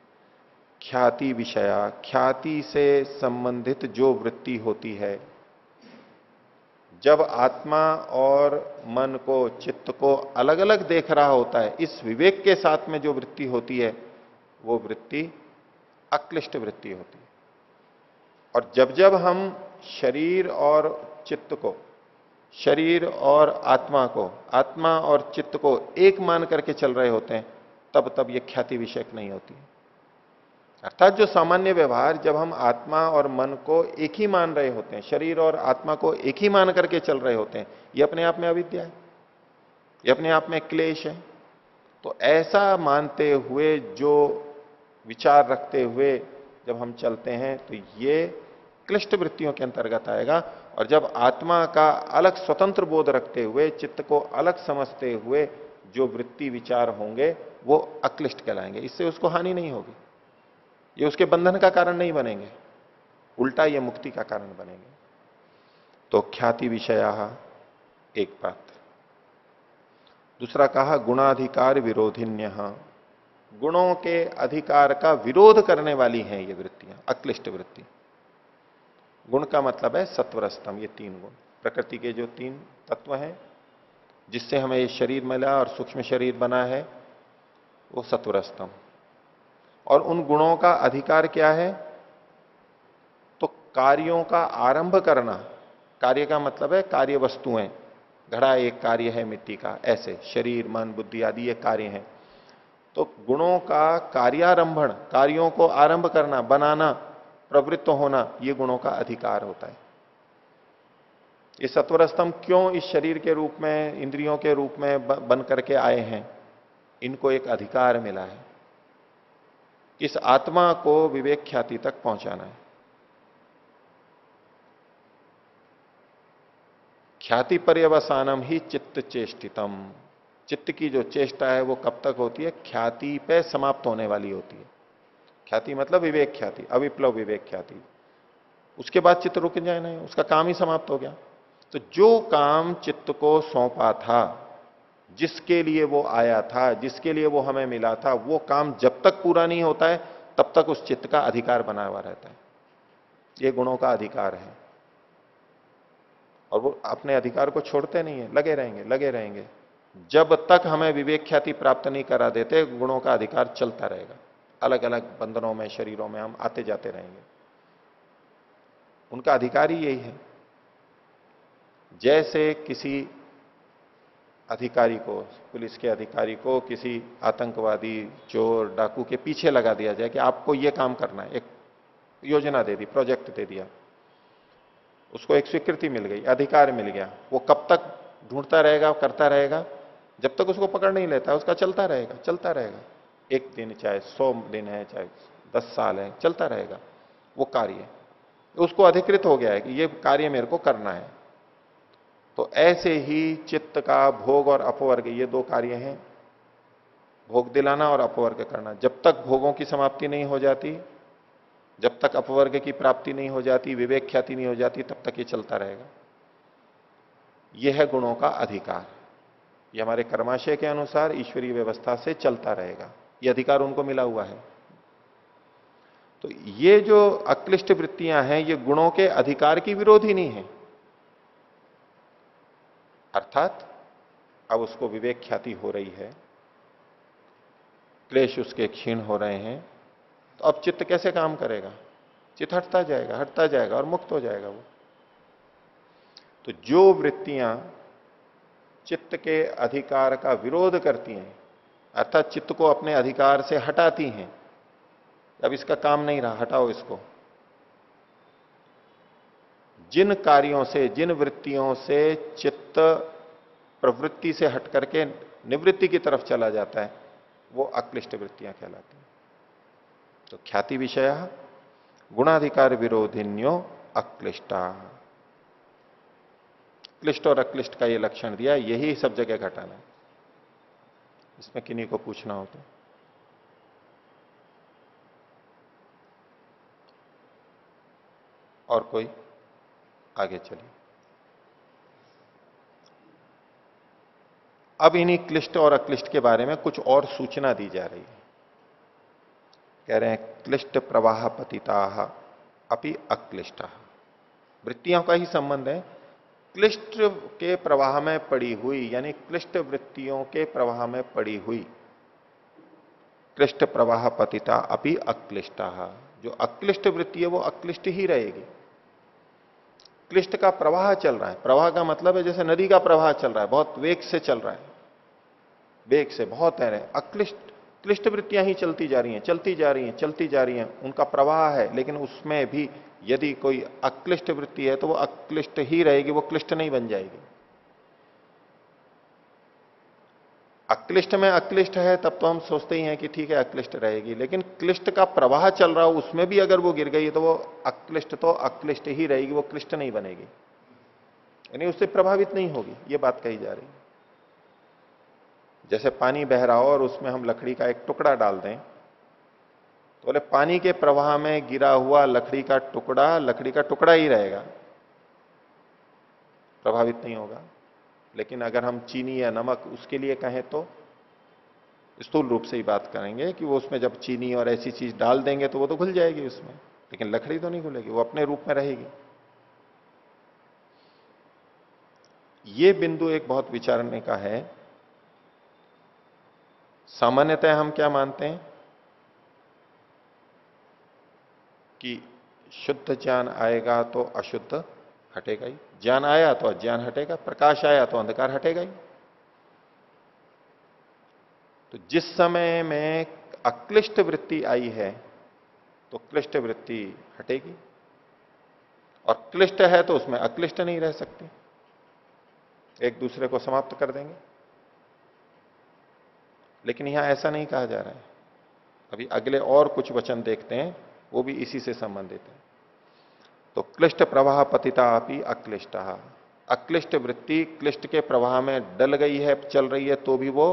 Speaker 1: ख्याति विषया, ख्याति से संबंधित जो वृत्ति होती है, जब आत्मा और मन को, चित्त को अलग अलग देख रहा होता है, इस विवेक के साथ में जो वृत्ति होती है वो वृत्ति अक्लिष्ट वृत्ति होती है। और जब जब हम शरीर और चित्त को, शरीर और आत्मा को, आत्मा और चित्त को एक मान करके चल रहे होते हैं, तब तब ये ख्याति विषयक नहीं होती। अर्थात जो सामान्य व्यवहार, जब हम आत्मा और मन को एक ही मान रहे होते हैं, शरीर और आत्मा को एक ही मान करके चल रहे होते हैं, ये अपने आप में अविद्या है, ये अपने आप में क्लेश है। तो ऐसा मानते हुए, जो विचार रखते हुए जब हम चलते हैं, तो ये क्लिष्ट वृत्तियों के अंतर्गत आएगा। और जब आत्मा का अलग स्वतंत्र बोध रखते हुए, चित्त को अलग समझते हुए जो वृत्ति विचार होंगे, वो अक्लिष्ट कहलाएंगे। इससे उसको हानि नहीं होगी। ये उसके बंधन का कारण नहीं बनेंगे, उल्टा ये मुक्ति का कारण बनेंगे। तो ख्याति विषया एक बात। दूसरा कहा गुणाधिकार विरोधिन्य, गुणों के अधिकार का विरोध करने वाली हैं ये वृत्तियां, अक्लिष्ट वृत्ति। गुण का मतलब है सत्वरस्तम, ये तीन गुण, प्रकृति के जो तीन तत्व हैं जिससे हमें ये शरीर मिला और सूक्ष्म शरीर बना है, वो सत्वरस्तम। और उन गुणों का अधिकार क्या है? तो कार्यों का आरंभ करना। कार्य का मतलब है कार्य वस्तुएं, घड़ा एक कार्य है मिट्टी का, ऐसे शरीर मन बुद्धि आदि ये कार्य हैं। तो गुणों का कार्यारंभण, कार्यों को आरंभ करना, बनाना, प्रवृत्त होना, ये गुणों का अधिकार होता है। ये सत्वरस्तम क्यों इस शरीर के रूप में, इंद्रियों के रूप में बन करके आए हैं? इनको एक अधिकार मिला है, इस आत्मा को विवेक ख्याति तक पहुंचाना है। ख्याति पर्यवसानम ही चित्त चेष्टितम, चित्त की जो चेष्टा है वो कब तक होती है? ख्याति पे समाप्त होने वाली होती है। ख्याति मतलब विवेक ख्याति, अविप्लव विवेक ख्याति। उसके बाद चित्त रुक जाए ना, उसका काम ही समाप्त हो गया। तो जो काम चित्त को सौंपा था, जिसके लिए वो आया था, जिसके लिए वो हमें मिला था, वो काम जब तक पूरा नहीं होता है तब तक उस चित्त का अधिकार बना हुआ रहता है। ये गुणों का अधिकार है और वो अपने अधिकार को छोड़ते नहीं है, लगे रहेंगे लगे रहेंगे। जब तक हमें विवेक ख्याति प्राप्त नहीं करा देते, गुणों का अधिकार चलता रहेगा। अलग अलग बंधनों में, शरीरों में हम आते जाते रहेंगे। उनका अधिकार ही यही है। जैसे किसी अधिकारी को, पुलिस के अधिकारी को किसी आतंकवादी, चोर, डाकू के पीछे लगा दिया जाए कि आपको यह काम करना है, एक योजना दे दी, प्रोजेक्ट दे दिया, उसको एक स्वीकृति मिल गई, अधिकार मिल गया, वो कब तक ढूंढता रहेगा, करता रहेगा? जब तक उसको पकड़ नहीं लेता, उसका चलता रहेगा चलता रहेगा। एक दिन, चाहे 100 दिन है, चाहे 10 साल है, चलता रहेगा वो कार्य। उसको अधिकृत हो गया है कि ये कार्य मेरे को करना है। तो ऐसे ही चित्त का भोग और अपवर्ग, ये दो कार्य हैं, भोग दिलाना और अपवर्ग करना। जब तक भोगों की समाप्ति नहीं हो जाती, जब तक अपवर्ग की प्राप्ति नहीं हो जाती, विवेक ख्याति नहीं हो जाती, तब तक ये चलता रहेगा। यह है गुणों का अधिकार। ये हमारे कर्माशय के अनुसार ईश्वरीय व्यवस्था से चलता रहेगा, ये अधिकार उनको मिला हुआ है। तो ये जो अक्लिष्ट वृत्तियां हैं, ये गुणों के अधिकार की विरोधी नहीं है। अर्थात अब उसको विवेक ख्याति हो रही है, क्लेश उसके क्षीण हो रहे हैं, तो अब चित्त कैसे काम करेगा? चित्त हटता जाएगा और मुक्त हो जाएगा वो। तो जो वृत्तियां चित्त के अधिकार का विरोध करती हैं, अर्थात चित्त को अपने अधिकार से हटाती हैं, अब इसका काम नहीं रहा, हटाओ इसको। जिन कार्यों से, जिन वृत्तियों से चित्त प्रवृत्ति से हट करके निवृत्ति की तरफ चला जाता है, वो अक्लिष्ट वृत्तियां कहलाती हैं। तो ख्याति विषय गुणाधिकार विरोधिन्यो अक्लिष्टा। क्लिष्ट और अक्लिष्ट का ये लक्षण दिया, यही सब जगह घटाना है। इसमें किन्हीं को पूछना हो तो। और कोई? आगे चलिए। अब इन्हीं क्लिष्ट और अक्लिष्ट के बारे में कुछ और सूचना दी जा रही है। कह रहे हैं क्लिष्ट प्रवाह पतिता अपि अक्लिष्टा। वृत्तियों का ही संबंध है। क्लिष्ट के प्रवाह में पड़ी हुई, यानी क्लिष्ट वृत्तियों के प्रवाह में पड़ी हुई, क्लिष्ट प्रवाह पतिता अपि अक्लिष्टा। जो अक्लिष्ट वृत्ति है वो अक्लिष्ट ही रहेगी। क्लिष्ट का प्रवाह चल रहा है, प्रवाह का मतलब है जैसे नदी का प्रवाह चल रहा है, बहुत वेग से चल रहा है, वेग से बहुत तैर है। क्लिष्ट वृत्तियां ही चलती जा रही हैं, चलती जा रही हैं, चलती जा रही हैं, उनका प्रवाह है। लेकिन उसमें भी यदि कोई अक्लिष्ट वृत्ति है तो वो अक्लिष्ट ही रहेगी, वो क्लिष्ट नहीं बन जाएगी। अक्लिष्ट में अक्लिष्ट है तब तो हम सोचते ही हैं कि ठीक है अक्लिष्ट रहेगी, लेकिन क्लिष्ट का प्रवाह चल रहा हो उसमें भी अगर वो गिर गई तो वो अक्लिष्ट तो अक्लिष्ट ही रहेगी, वो क्लिष्ट नहीं बनेगी, यानी उससे प्रभावित नहीं होगी। ये बात कही जा रही है। जैसे पानी बह रहा हो और उसमें हम लकड़ी का एक टुकड़ा डाल दें तो बोले पानी के प्रवाह में गिरा हुआ लकड़ी का टुकड़ा ही रहेगा, प्रभावित नहीं होगा। लेकिन अगर हम चीनी या नमक उसके लिए कहें तो स्थूल रूप से ही बात करेंगे कि वो उसमें जब चीनी और ऐसी चीज डाल देंगे तो वो तो घुल जाएगी उसमें, लेकिन लकड़ी तो नहीं घुलेगी, वो अपने रूप में रहेगी। ये बिंदु एक बहुत विचारने का है। सामान्यतः हम क्या मानते हैं कि शुद्ध ज्ञान आएगा तो अशुद्ध हटेगा ही, ज्ञान आया तो अज्ञान हटेगा, प्रकाश आया तो अंधकार हटेगा ही। तो जिस समय में अक्लिष्ट वृत्ति आई है तो क्लिष्ट वृत्ति हटेगी, और क्लिष्ट है तो उसमें अक्लिष्ट नहीं रह सकती, एक दूसरे को समाप्त कर देंगे। लेकिन यहां ऐसा नहीं कहा जा रहा है। अभी अगले और कुछ वचन देखते हैं, वो भी इसी से संबंधित है। तो क्लिष्ट प्रवाह पतिता अपि अक्लिष्ट, अक्लिष्ट वृत्ति क्लिष्ट के प्रवाह में डल गई है, चल रही है, तो भी वो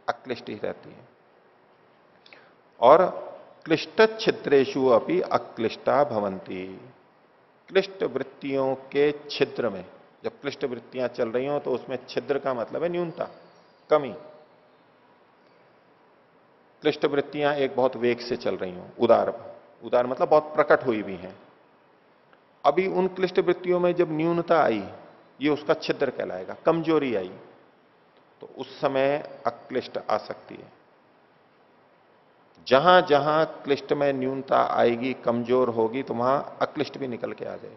Speaker 1: अक्लिष्ट ही रहती है। और क्लिष्ट छिद्रेशु अपि अक्लिष्टा भवंती, क्लिष्ट वृत्तियों के छिद्र में, जब क्लिष्ट वृत्तियां चल रही हो तो उसमें छिद्र का मतलब है न्यूनता, कमी। क्लिष्ट वृत्तियां एक बहुत वेग से चल रही हो, उदार मतलब बहुत प्रकट हुई भी हैं। अभी उन क्लिष्ट वृत्तियों में जब न्यूनता आई, ये उसका छिद्र कहलाएगा, कमजोरी आई, तो उस समय अक्लिष्ट आ सकती है। जहां जहां क्लिष्ट में न्यूनता आएगी, कमजोर होगी, तो वहां अक्लिष्ट भी निकल के आ जाएगी।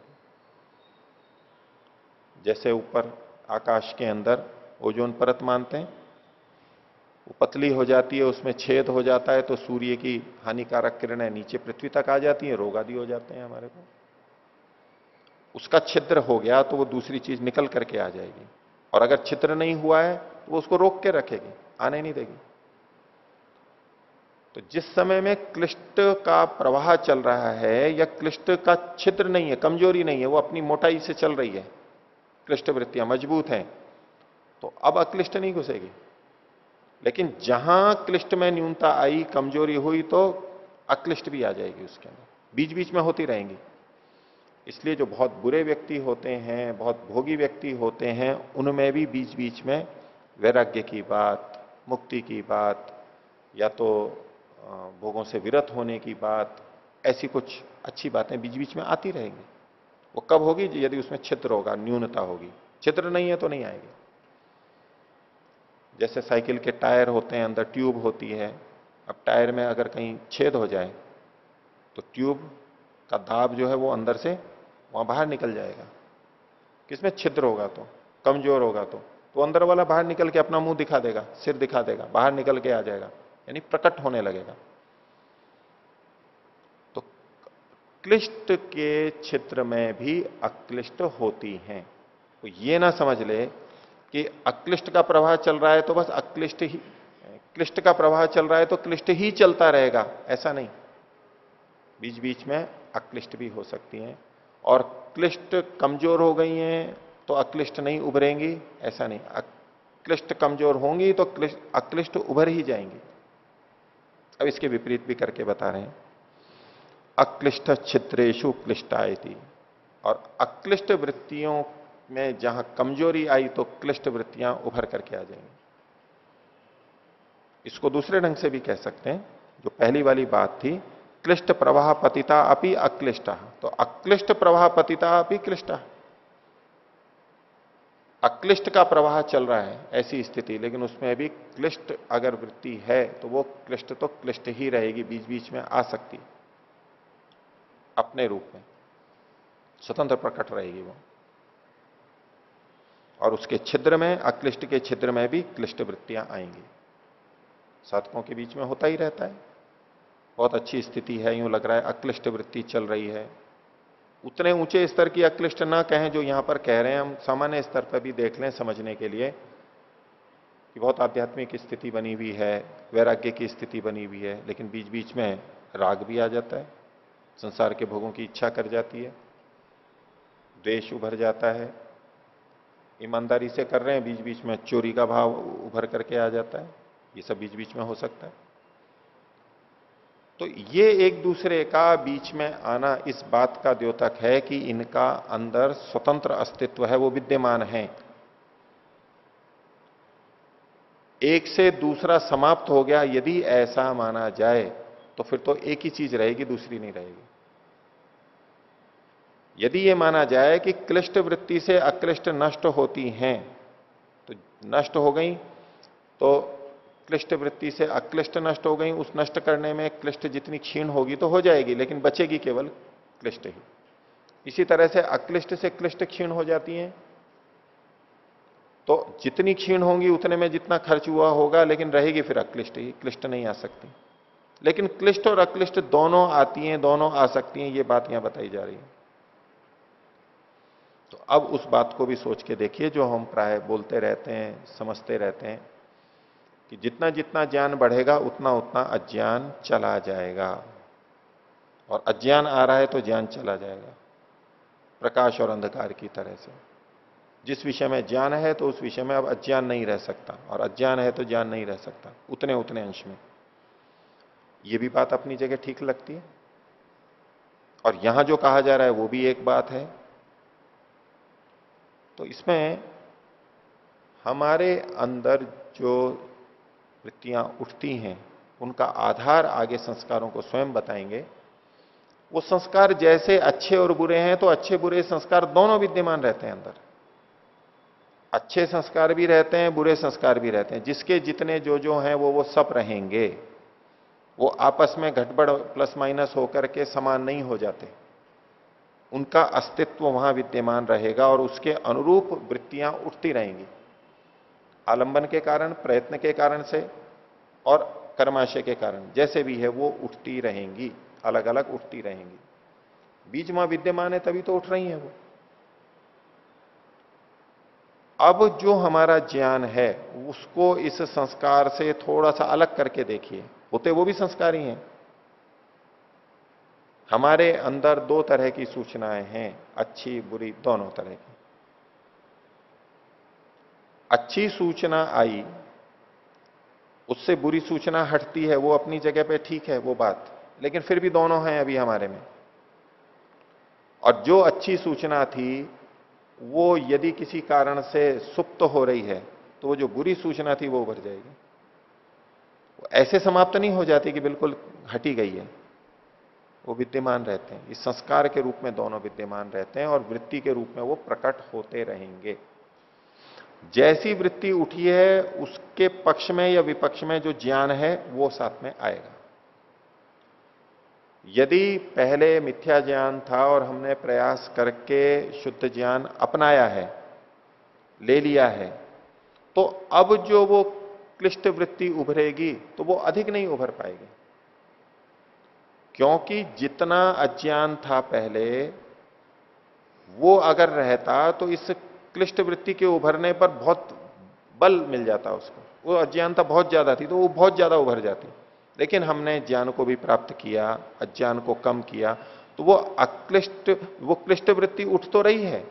Speaker 1: जैसे ऊपर आकाश के अंदर ओजोन परत मानते हैं, वो पतली हो जाती है, उसमें छेद हो जाता है, तो सूर्य की हानिकारक किरणें नीचे पृथ्वी तक आ जाती हैं, रोग आदि हो जाते हैं हमारे को। उसका छिद्र हो गया तो वो दूसरी चीज निकल करके आ जाएगी, और अगर छिद्र नहीं हुआ है तो वो उसको रोक के रखेगी, आने नहीं देगी। तो जिस समय में क्लिष्ट का प्रवाह चल रहा है, या क्लिष्ट का छिद्र नहीं है, कमजोरी नहीं है, वो अपनी मोटाई से चल रही है, क्लिष्ट वृत्तियां मजबूत हैं, तो अब अक्लिष्ट नहीं घुसेगी। लेकिन जहां क्लिष्ट में न्यूनता आई, कमजोरी हुई, तो अक्लिष्ट भी आ जाएगी उसके अंदर, बीच बीच में होती रहेंगी। इसलिए जो बहुत बुरे व्यक्ति होते हैं, बहुत भोगी व्यक्ति होते हैं, उनमें भी बीच बीच में वैराग्य की बात, मुक्ति की बात, या तो भोगों से विरत होने की बात, ऐसी कुछ अच्छी बातें बीच बीच में आती रहेंगी। वो कब होगी? यदि उसमें छिद्र होगा, न्यूनता होगी। छिद्र नहीं है तो नहीं आएगी। जैसे साइकिल के टायर होते हैं, अंदर ट्यूब होती है। अब टायर में अगर कहीं छेद हो जाए तो ट्यूब का दाब जो है वो अंदर से वहां बाहर निकल जाएगा। किसमें छिद्र होगा तो, कमजोर होगा तो अंदर वाला बाहर निकल के अपना मुंह दिखा देगा, सिर दिखा देगा, बाहर निकल के आ जाएगा, यानी प्रकट होने लगेगा। तो क्लिष्ट के छिद्र में भी अक्लिष्ट होती हैं। तो ये ना समझ ले कि अक्लिष्ट का प्रवाह चल रहा है तो बस अक्लिष्ट ही, क्लिष्ट का प्रवाह चल रहा है तो क्लिष्ट ही चलता रहेगा, ऐसा नहीं। बीच बीच में अक्लिष्ट भी हो सकती हैं, और क्लिष्ट कमजोर हो गई हैं तो अक्लिष्ट नहीं उभरेंगी, ऐसा नहीं। अक्लिष्ट कमजोर होंगी तो अक्लिष्ट उभर ही जाएंगी। अब इसके विपरीत भी करके बता रहे हैं। अक्लिष्ट छिद्रेशु क्लिष्टायति, और अक्लिष्ट वृत्तियों में जहां कमजोरी आई तो क्लिष्ट वृत्तियां उभर करके आ जाएंगी। इसको दूसरे ढंग से भी कह सकते हैं, जो पहली वाली बात थी, क्लिष्ट प्रवाह पतिता अपि अक्लिष्टा, तो अक्लिष्ट प्रवाह पतिता अपि क्लिष्टा। अक्लिष्ट का प्रवाह चल रहा है ऐसी स्थिति, लेकिन उसमें भी क्लिष्ट अगर वृत्ति है तो वो क्लिष्ट तो क्लिष्ट ही रहेगी, बीच बीच में आ सकती, अपने रूप में स्वतंत्र प्रकट रहेगी वो। और उसके छिद्र में, अक्लिष्ट के छिद्र में भी क्लिष्ट वृत्तियां आएंगी। साधकों के बीच में होता ही रहता है। बहुत अच्छी स्थिति है, यूं लग रहा है अक्लिष्ट वृत्ति चल रही है। उतने ऊंचे स्तर की अक्लिष्ट ना कहें जो यहां पर कह रहे हैं, हम सामान्य स्तर पर भी देख लें समझने के लिए, कि बहुत आध्यात्मिक स्थिति बनी हुई है, वैराग्य की स्थिति बनी हुई है, लेकिन बीच बीच में राग भी आ जाता है, संसार के भोगों की इच्छा कर जाती है, द्वेष उभर जाता है। ईमानदारी से कर रहे हैं, बीच बीच में चोरी का भाव उभर करके आ जाता है। ये सब बीच बीच में हो सकता है। तो ये एक दूसरे का बीच में आना इस बात का द्योतक है कि इनका अंदर स्वतंत्र अस्तित्व है, वो विद्यमान है। एक से दूसरा समाप्त हो गया यदि ऐसा माना जाए तो फिर तो एक ही चीज रहेगी, दूसरी नहीं रहेगी। यदि ये माना जाए कि क्लिष्ट वृत्ति से अक्लिष्ट नष्ट होती हैं, तो नष्ट हो गई तो क्लिष्ट वृत्ति से अक्लिष्ट नष्ट हो गई, उस नष्ट करने में क्लिष्ट जितनी क्षीण होगी तो हो जाएगी, लेकिन बचेगी केवल क्लिष्ट ही। इसी तरह से अक्लिष्ट से क्लिष्ट क्षीण हो जाती हैं, तो जितनी क्षीण होंगी उतने में जितना खर्च हुआ होगा, लेकिन रहेगी फिर अक्लिष्ट ही, क्लिष्ट नहीं आ सकती। लेकिन क्लिष्ट और अक्लिष्ट दोनों आती हैं, दोनों आ सकती हैं, ये बात यहां बताई जा रही है। तो अब उस बात को भी सोच के देखिए जो हम प्राय बोलते रहते हैं, समझते रहते हैं कि जितना जितना ज्ञान बढ़ेगा उतना उतना अज्ञान चला जाएगा, और अज्ञान आ रहा है तो ज्ञान चला जाएगा, प्रकाश और अंधकार की तरह से। जिस विषय में ज्ञान है तो उस विषय में अब अज्ञान नहीं रह सकता, और अज्ञान है तो ज्ञान नहीं रह सकता, उतने उतने अंश में। यह भी बात अपनी जगह ठीक लगती है, और यहां जो कहा जा रहा है वो भी एक बात है। तो इसमें हमारे अंदर जो वृत्तियां उठती हैं उनका आधार आगे संस्कारों को स्वयं बताएंगे। वो संस्कार जैसे अच्छे और बुरे हैं तो अच्छे बुरे संस्कार दोनों विद्यमान रहते हैं अंदर। अच्छे संस्कार भी रहते हैं, बुरे संस्कार भी रहते हैं। जिसके जितने जो जो हैं वो सब रहेंगे, वो आपस में घटबड़ प्लस माइनस होकर के समान नहीं हो जाते। उनका अस्तित्व वहां विद्यमान रहेगा और उसके अनुरूप वृत्तियां उठती रहेंगी, आलंबन के कारण, प्रयत्न के कारण से और कर्माशय के कारण, जैसे भी है वो उठती रहेंगी, अलग अलग उठती रहेंगी। बीज वहां विद्यमान है तभी तो उठ रही है वो। अब जो हमारा ज्ञान है उसको इस संस्कार से थोड़ा सा अलग करके देखिए, होते वो भी संस्कार ही हैं। हमारे अंदर दो तरह की सूचनाएं हैं, अच्छी बुरी दोनों तरह की। अच्छी सूचना आई, उससे बुरी सूचना हटती है, वो अपनी जगह पे ठीक है वो बात, लेकिन फिर भी दोनों हैं अभी हमारे में। और जो अच्छी सूचना थी वो यदि किसी कारण से सुप्त हो रही है तो वो जो बुरी सूचना थी वो उभर जाएगी। वो ऐसे समाप्त नहीं हो जाती कि बिल्कुल हटी गई है, वो विद्यमान रहते हैं। इस संस्कार के रूप में दोनों विद्यमान रहते हैं और वृत्ति के रूप में वो प्रकट होते रहेंगे। जैसी वृत्ति उठी है उसके पक्ष में या विपक्ष में जो ज्ञान है वो साथ में आएगा। यदि पहले मिथ्या ज्ञान था और हमने प्रयास करके शुद्ध ज्ञान अपनाया है, ले लिया है, तो अब जो वो क्लिष्ट वृत्ति उभरेगी तो वो अधिक नहीं उभर पाएगी, क्योंकि जितना अज्ञान था पहले वो अगर रहता तो इस क्लिष्ट वृत्ति के उभरने पर बहुत बल मिल जाता उसको। वो अज्ञानता बहुत ज्यादा थी तो वो बहुत ज्यादा उभर जाती, लेकिन हमने ज्ञान को भी प्राप्त किया, अज्ञान को कम किया, तो वो क्लिष्ट वृत्ति उठ तो रही है,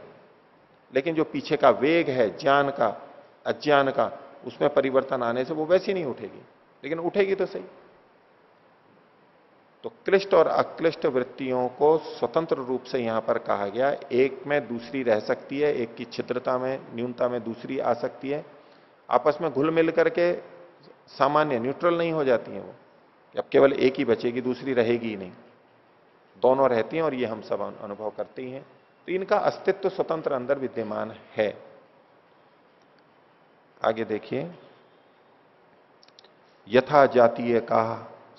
Speaker 1: लेकिन जो पीछे का वेग है ज्ञान का, अज्ञान का, उसमें परिवर्तन आने से वो वैसी नहीं उठेगी, लेकिन उठेगी तो सही। तो क्लिष्ट और अक्लिष्ट वृत्तियों को स्वतंत्र रूप से यहां पर कहा गया। एक में दूसरी रह सकती है, एक की छिद्रता में, न्यूनता में दूसरी आ सकती है, आपस में घुल मिल करके सामान्य न्यूट्रल नहीं हो जाती हैं वो, अब केवल एक ही बचेगी दूसरी रहेगी ही नहीं, दोनों रहती हैं और ये हम सब अनुभव करते ही हैं। तो इनका अस्तित्व स्वतंत्र अंदर विद्यमान है। आगे देखिए, यथा जातीय का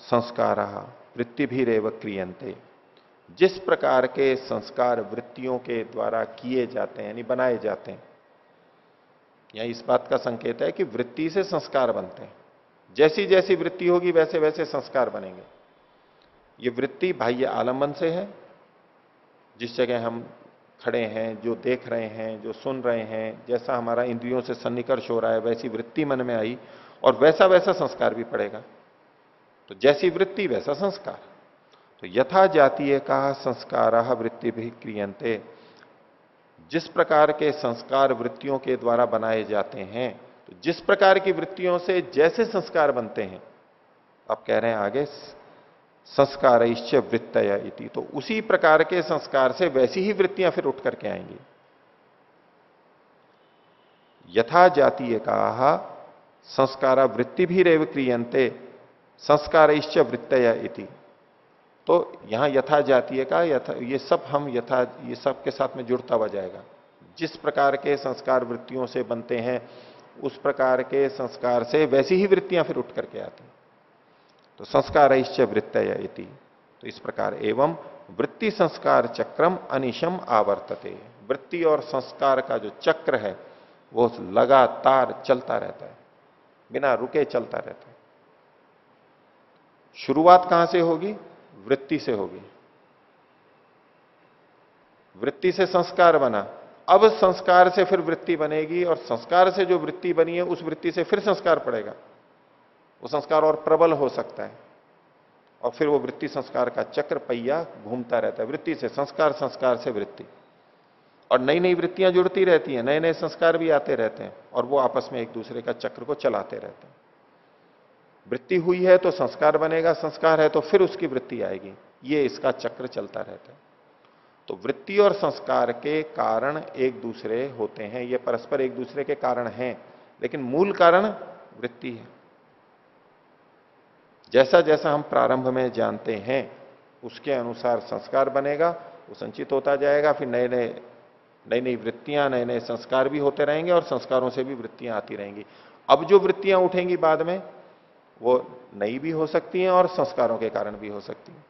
Speaker 1: संस्कार वृत्ति भी रेव क्रियंते। जिस प्रकार के संस्कार वृत्तियों के द्वारा किए जाते हैं यानी बनाए जाते हैं, यह इस बात का संकेत है कि वृत्ति से संस्कार बनते हैं। जैसी जैसी वृत्ति होगी वैसे वैसे संस्कार बनेंगे। ये वृत्ति बाह्य आलंबन से है, जिस जगह हम खड़े हैं, जो देख रहे हैं, जो सुन रहे हैं, जैसा हमारा इंद्रियों से सन्निकर्ष हो रहा है वैसी वृत्ति मन में आई और वैसा वैसा संस्कार भी पड़ेगा। तो जैसी वृत्ति वैसा संस्कार। तो यथा जातीय का संस्कार वृत्ति भी क्रियंते। जिस प्रकार के संस्कार वृत्तियों के द्वारा बनाए जाते हैं, तो जिस प्रकार की वृत्तियों से जैसे संस्कार बनते हैं, आप कह रहे हैं आगे संस्कारैश्च वृत्तय इति, तो उसी प्रकार के संस्कार से वैसी ही वृत्तियां फिर उठ करके आएंगी। यथा जातीय कहा संस्कारा वृत्ति भी रेव क्रियंते संस्कारैश्च वृत्तय इति, तो यहां यथा जातीय का यथा, ये सब हम यथा, ये सब के साथ में जुड़ता हुआ जाएगा। जिस प्रकार के संस्कार वृत्तियों से बनते हैं उस प्रकार के संस्कार से वैसी ही वृत्तियां फिर उठ करके आती हैं। तो संस्कारैश्च वृत्तय इति, तो इस प्रकार एवं वृत्ति संस्कार चक्रम अनिशम आवर्तते, वृत्ति और संस्कार का जो चक्र है वो लगातार चलता रहता है, बिना रुके चलता रहता है। शुरुआत कहां से होगी? वृत्ति से होगी। वृत्ति से संस्कार बना, अब संस्कार से फिर वृत्ति बनेगी, और संस्कार से जो वृत्ति बनी है उस वृत्ति से फिर संस्कार पड़ेगा, वो संस्कार और प्रबल हो सकता है, और फिर वो वृत्ति संस्कार का चक्र पहिया घूमता रहता है, वृत्ति से संस्कार, संस्कार से वृत्ति, और नई नई वृत्तियां जुड़ती रहती हैं, नए नए संस्कार भी आते रहते हैं, और वो आपस में एक दूसरे का चक्र को चलाते रहते हैं। वृत्ति हुई है तो संस्कार बनेगा, संस्कार है तो फिर उसकी वृत्ति आएगी, ये इसका चक्र चलता रहता है। तो वृत्ति और संस्कार के कारण एक दूसरे होते हैं, ये परस्पर एक दूसरे के कारण हैं, लेकिन मूल कारण वृत्ति है। जैसा जैसा हम प्रारंभ में जानते हैं उसके अनुसार संस्कार बनेगा, वो संचित होता जाएगा, फिर नए नई वृत्तियां, नए नए संस्कार भी होते रहेंगे, और संस्कारों से भी वृत्तियां आती रहेंगी। अब जो वृत्तियां उठेंगी बाद में वो नई भी हो सकती हैं और संस्कारों के कारण भी हो सकती हैं।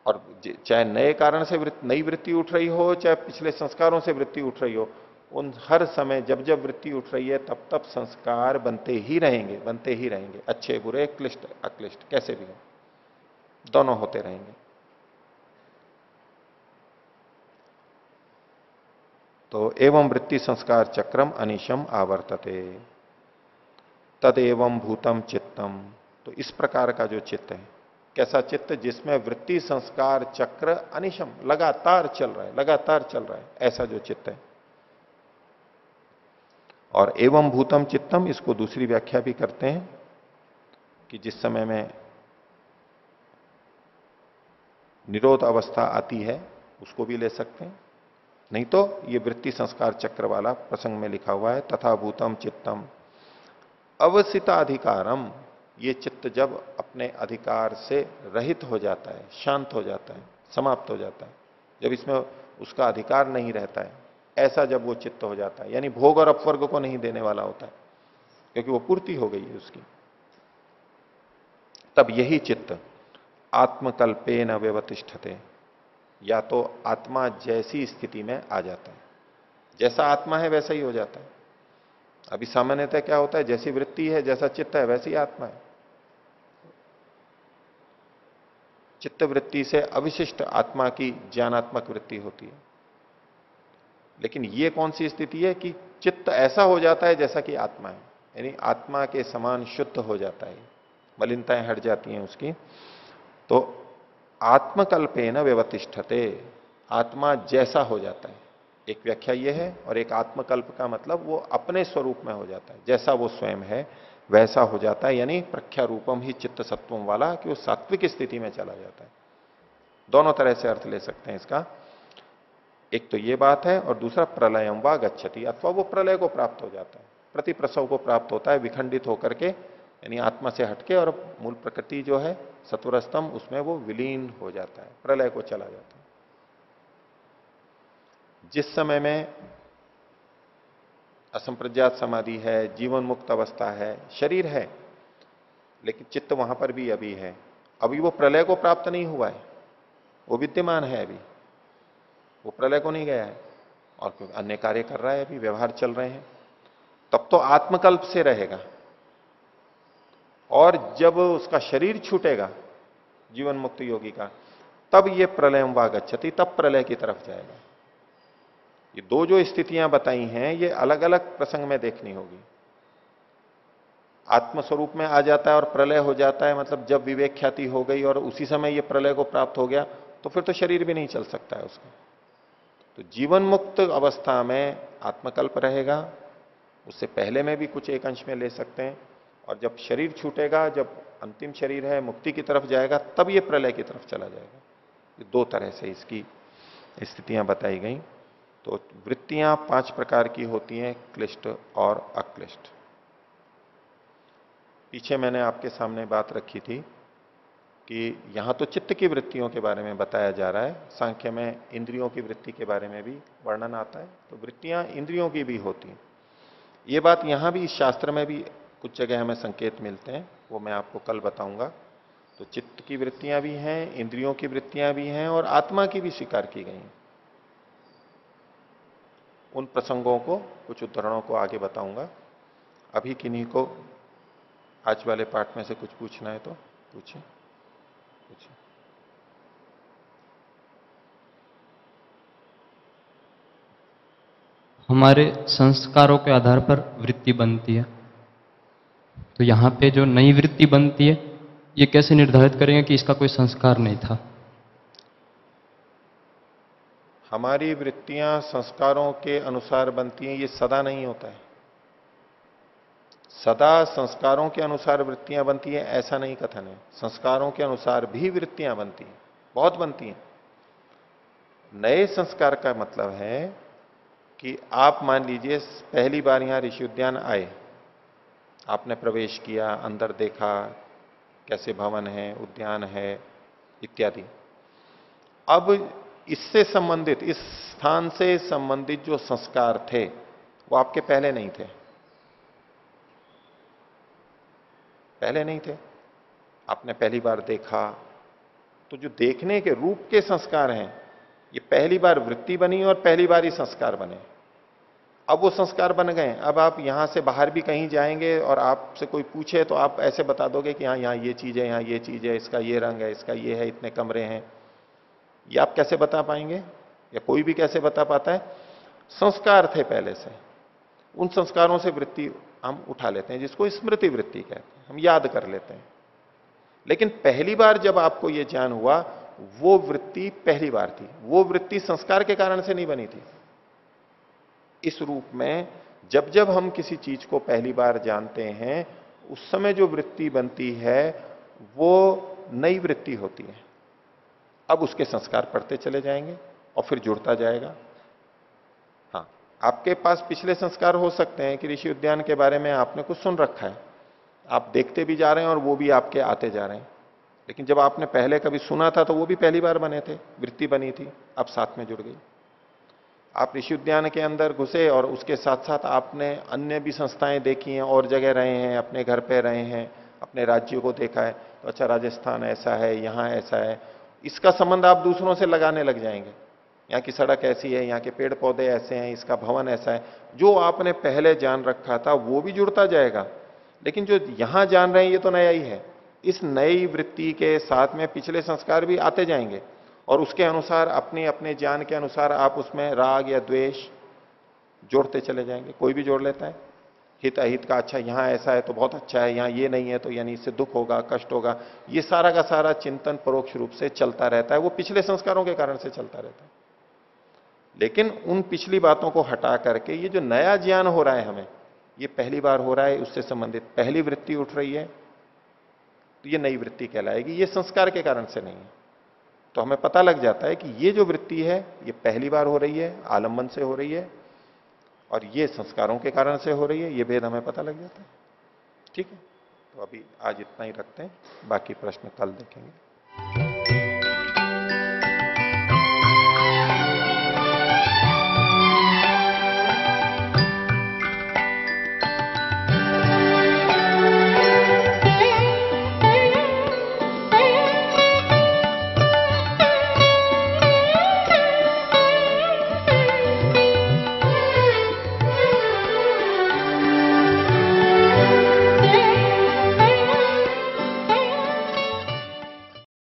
Speaker 1: और चाहे नए कारण से नई वृत्ति उठ रही हो, चाहे पिछले संस्कारों से वृत्ति उठ रही हो, उन हर समय जब जब वृत्ति उठ रही है तब तब संस्कार बनते ही रहेंगे, अच्छे बुरे, क्लिष्ट अक्लिष्ट, कैसे भी हो, दोनों होते रहेंगे। तो एवं वृत्ति संस्कार चक्रम अनिशम आवर्तते तदेवं भूतम चित्तम, तो इस प्रकार का जो चित्त है, कैसा चित्त? जिसमें वृत्ति संस्कार चक्र अनिशम लगातार चल रहा है, ऐसा जो चित्त है। और एवं भूतम चित्तम, इसको दूसरी व्याख्या भी करते हैं कि जिस समय में निरोध अवस्था आती है उसको भी ले सकते हैं, नहीं तो ये वृत्ति संस्कार चक्र वाला प्रसंग में लिखा हुआ है, तथा भूतम चित्तम अवसिताधिकारम, ये चित्त जब अपने अधिकार से रहित हो जाता है, शांत हो जाता है, समाप्त हो जाता है, जब इसमें उसका अधिकार नहीं रहता है, ऐसा जब वो चित्त हो जाता है, यानी भोग और अपवर्ग को नहीं देने वाला होता है, क्योंकि वो पूर्ति हो गई है उसकी, तब यही चित्त आत्मकल्पेन व्यवतिष्ठते, या तो आत्मा जैसी स्थिति में आ जाता है, जैसा आत्मा है वैसा ही हो जाता है। अभी सामान्यतः क्या होता है, जैसी वृत्ति है, जैसा चित्त है, वैसी आत्मा है। चित्त वृत्ति से अविशिष्ट आत्मा की ज्ञानात्मक वृत्ति होती है। लेकिन ये कौन सी स्थिति है कि चित्त ऐसा हो जाता है जैसा कि आत्मा है, यानी आत्मा के समान शुद्ध हो जाता है, मलिनताएं हट जाती हैं उसकी। तो आत्मकल्पेन व्यवतिष्ठते, आत्मा जैसा हो जाता है, एक व्याख्या यह है। और एक आत्मकल्प का मतलब वो अपने स्वरूप में हो जाता है, जैसा वो स्वयं है वैसा हो जाता है, यानी प्रख्यारूपम ही चित्त सत्वम वाला, कि वो सात्विक स्थिति में चला जाता है। दोनों तरह से अर्थ ले सकते हैं इसका। एक तो ये बात है, और दूसरा प्रलयम वा गच्छति, अथवा वो प्रलय को प्राप्त हो जाता है, प्रति प्रसव को प्राप्त होता है, विखंडित होकर के, यानी आत्मा से हटके, और मूल प्रकृति जो है सत्वरस्तम उसमें वो विलीन हो जाता है, प्रलय को चला जाता है। जिस समय में असंप्रज्ञात समाधि है, जीवन मुक्त अवस्था है, शरीर है, लेकिन चित्त वहां पर भी अभी है, अभी वो प्रलय को प्राप्त नहीं हुआ है, वो विद्यमान है, अभी वो प्रलय को नहीं गया है, और क्योंकि अन्य कार्य कर रहा है, अभी व्यवहार चल रहे हैं, तब तो आत्मकल्प से रहेगा। और जब उसका शरीर छूटेगा जीवन मुक्त योगी का, तब ये प्रलयम वा गच्छति, तब प्रलय की तरफ जाएगा। ये दो जो स्थितियां बताई हैं ये अलग अलग प्रसंग में देखनी होगी। आत्मस्वरूप में आ जाता है और प्रलय हो जाता है, मतलब जब विवेक ख्याति हो गई और उसी समय ये प्रलय को प्राप्त हो गया, तो फिर तो शरीर भी नहीं चल सकता है उसका। तो जीवन मुक्त अवस्था में आत्मकल्प रहेगा, उससे पहले में भी कुछ एक अंश में ले सकते हैं, और जब शरीर छूटेगा, जब अंतिम शरीर है मुक्ति की तरफ जाएगा, तब ये प्रलय की तरफ चला जाएगा। ये दो तरह से इसकी स्थितियां बताई गई। तो वृत्तियां 5 प्रकार की होती हैं, क्लिष्ट और अक्लिष्ट। पीछे मैंने आपके सामने बात रखी थी कि यहां तो चित्त की वृत्तियों के बारे में बताया जा रहा है, सांख्य में इंद्रियों की वृत्ति के बारे में भी वर्णन आता है। तो वृत्तियां इंद्रियों की भी होती हैं। ये बात यहां भी इस शास्त्र में भी कुछ जगह हमें संकेत मिलते हैं, वो मैं आपको कल बताऊंगा। तो चित्त की वृत्तियां भी हैं, इंद्रियों की वृत्तियां भी हैं और आत्मा की भी स्वीकार की गई हैं। उन प्रसंगों को, कुछ उदाहरणों को आगे बताऊंगा। अभी किन्हीं को आज वाले पाठ में से कुछ पूछना है तो पूछिए।
Speaker 3: हमारे संस्कारों के आधार पर वृत्ति बनती है, तो यहाँ पे जो नई वृत्ति बनती है, ये कैसे निर्धारित करेंगे कि इसका कोई संस्कार नहीं था?
Speaker 1: हमारी वृत्तियां संस्कारों के अनुसार बनती हैं, ये सदा नहीं होता है। सदा संस्कारों के अनुसार वृत्तियां बनती हैं ऐसा नहीं कथन है। संस्कारों के अनुसार भी वृत्तियां बनती हैं, बहुत बनती हैं। नए संस्कार का मतलब है कि आप मान लीजिए पहली बार यहां ऋषि उद्यान आए, आपने प्रवेश किया, अंदर देखा कैसे भवन है, उद्यान है इत्यादि। अब इससे संबंधित, इस स्थान से संबंधित जो संस्कार थे वो आपके पहले नहीं थे, पहले नहीं थे। आपने पहली बार देखा, तो जो देखने के रूप के संस्कार हैं, ये पहली बार वृत्ति बनी और पहली बार ही संस्कार बने। अब वो संस्कार बन गए। अब आप यहां से बाहर भी कहीं जाएंगे और आपसे कोई पूछे तो आप ऐसे बता दोगे कि हाँ यहाँ ये चीज है, यहाँ ये चीज है, इसका ये रंग है, इसका ये है, इतने कमरे हैं। ये आप कैसे बता पाएंगे, या कोई भी कैसे बता पाता है? संस्कार थे पहले से, उन संस्कारों से वृत्ति हम उठा लेते हैं, जिसको स्मृति वृत्ति कहते हैं, हम याद कर लेते हैं। लेकिन पहली बार जब आपको यह ज्ञान हुआ, वो वृत्ति पहली बार थी, वो वृत्ति संस्कार के कारण से नहीं बनी थी। इस रूप में जब जब हम किसी चीज को पहली बार जानते हैं, उस समय जो वृत्ति बनती है वो नई वृत्ति होती है। अब उसके संस्कार पढ़ते चले जाएंगे और फिर जुड़ता जाएगा। हाँ, आपके पास पिछले संस्कार हो सकते हैं कि ऋषि उद्यान के बारे में आपने कुछ सुन रखा है, आप देखते भी जा रहे हैं और वो भी आपके आते जा रहे हैं। लेकिन जब आपने पहले कभी सुना था तो वो भी पहली बार बने थे, वृत्ति बनी थी, अब साथ में जुड़ गई। आप ऋषि उद्यान के अंदर घुसे और उसके साथ साथ आपने अन्य भी संस्थाएं देखी हैं, और जगह रहे हैं, अपने घर पे रहे हैं, अपने राज्यों को देखा है, तो अच्छा राजस्थान ऐसा है, यहाँ ऐसा है, इसका संबंध आप दूसरों से लगाने लग जाएंगे। यहाँ की सड़क ऐसी है, यहाँ के पेड़ पौधे ऐसे हैं, इसका भवन ऐसा है। जो आपने पहले जान रखा था वो भी जुड़ता जाएगा, लेकिन जो यहां जान रहे हैं ये तो नया ही है। इस नई वृत्ति के साथ में पिछले संस्कार भी आते जाएंगे और उसके अनुसार, अपने अपने ज्ञान के अनुसार आप उसमें राग या द्वेष जोड़ते चले जाएंगे। कोई भी जोड़ लेता है हित अहित का, अच्छा यहां ऐसा है तो बहुत अच्छा है, यहां ये नहीं है तो यानी इससे दुख होगा, कष्ट होगा। ये सारा का सारा चिंतन परोक्ष रूप से चलता रहता है, वो पिछले संस्कारों के कारण से चलता रहता है। लेकिन उन पिछली बातों को हटा करके ये जो नया ज्ञान हो रहा है हमें, ये पहली बार हो रहा है, उससे संबंधित पहली वृत्ति उठ रही है, तो ये नई वृत्ति कहलाएगी, ये संस्कार के कारण से नहीं है। तो हमें पता लग जाता है कि ये जो वृत्ति है ये पहली बार हो रही है, आलम्बन से हो रही है, और ये संस्कारों के कारण से हो रही है। ये भेद हमें पता लग जाता है। ठीक है, तो अभी आज इतना ही रखते हैं, बाकी प्रश्न कल देखेंगे।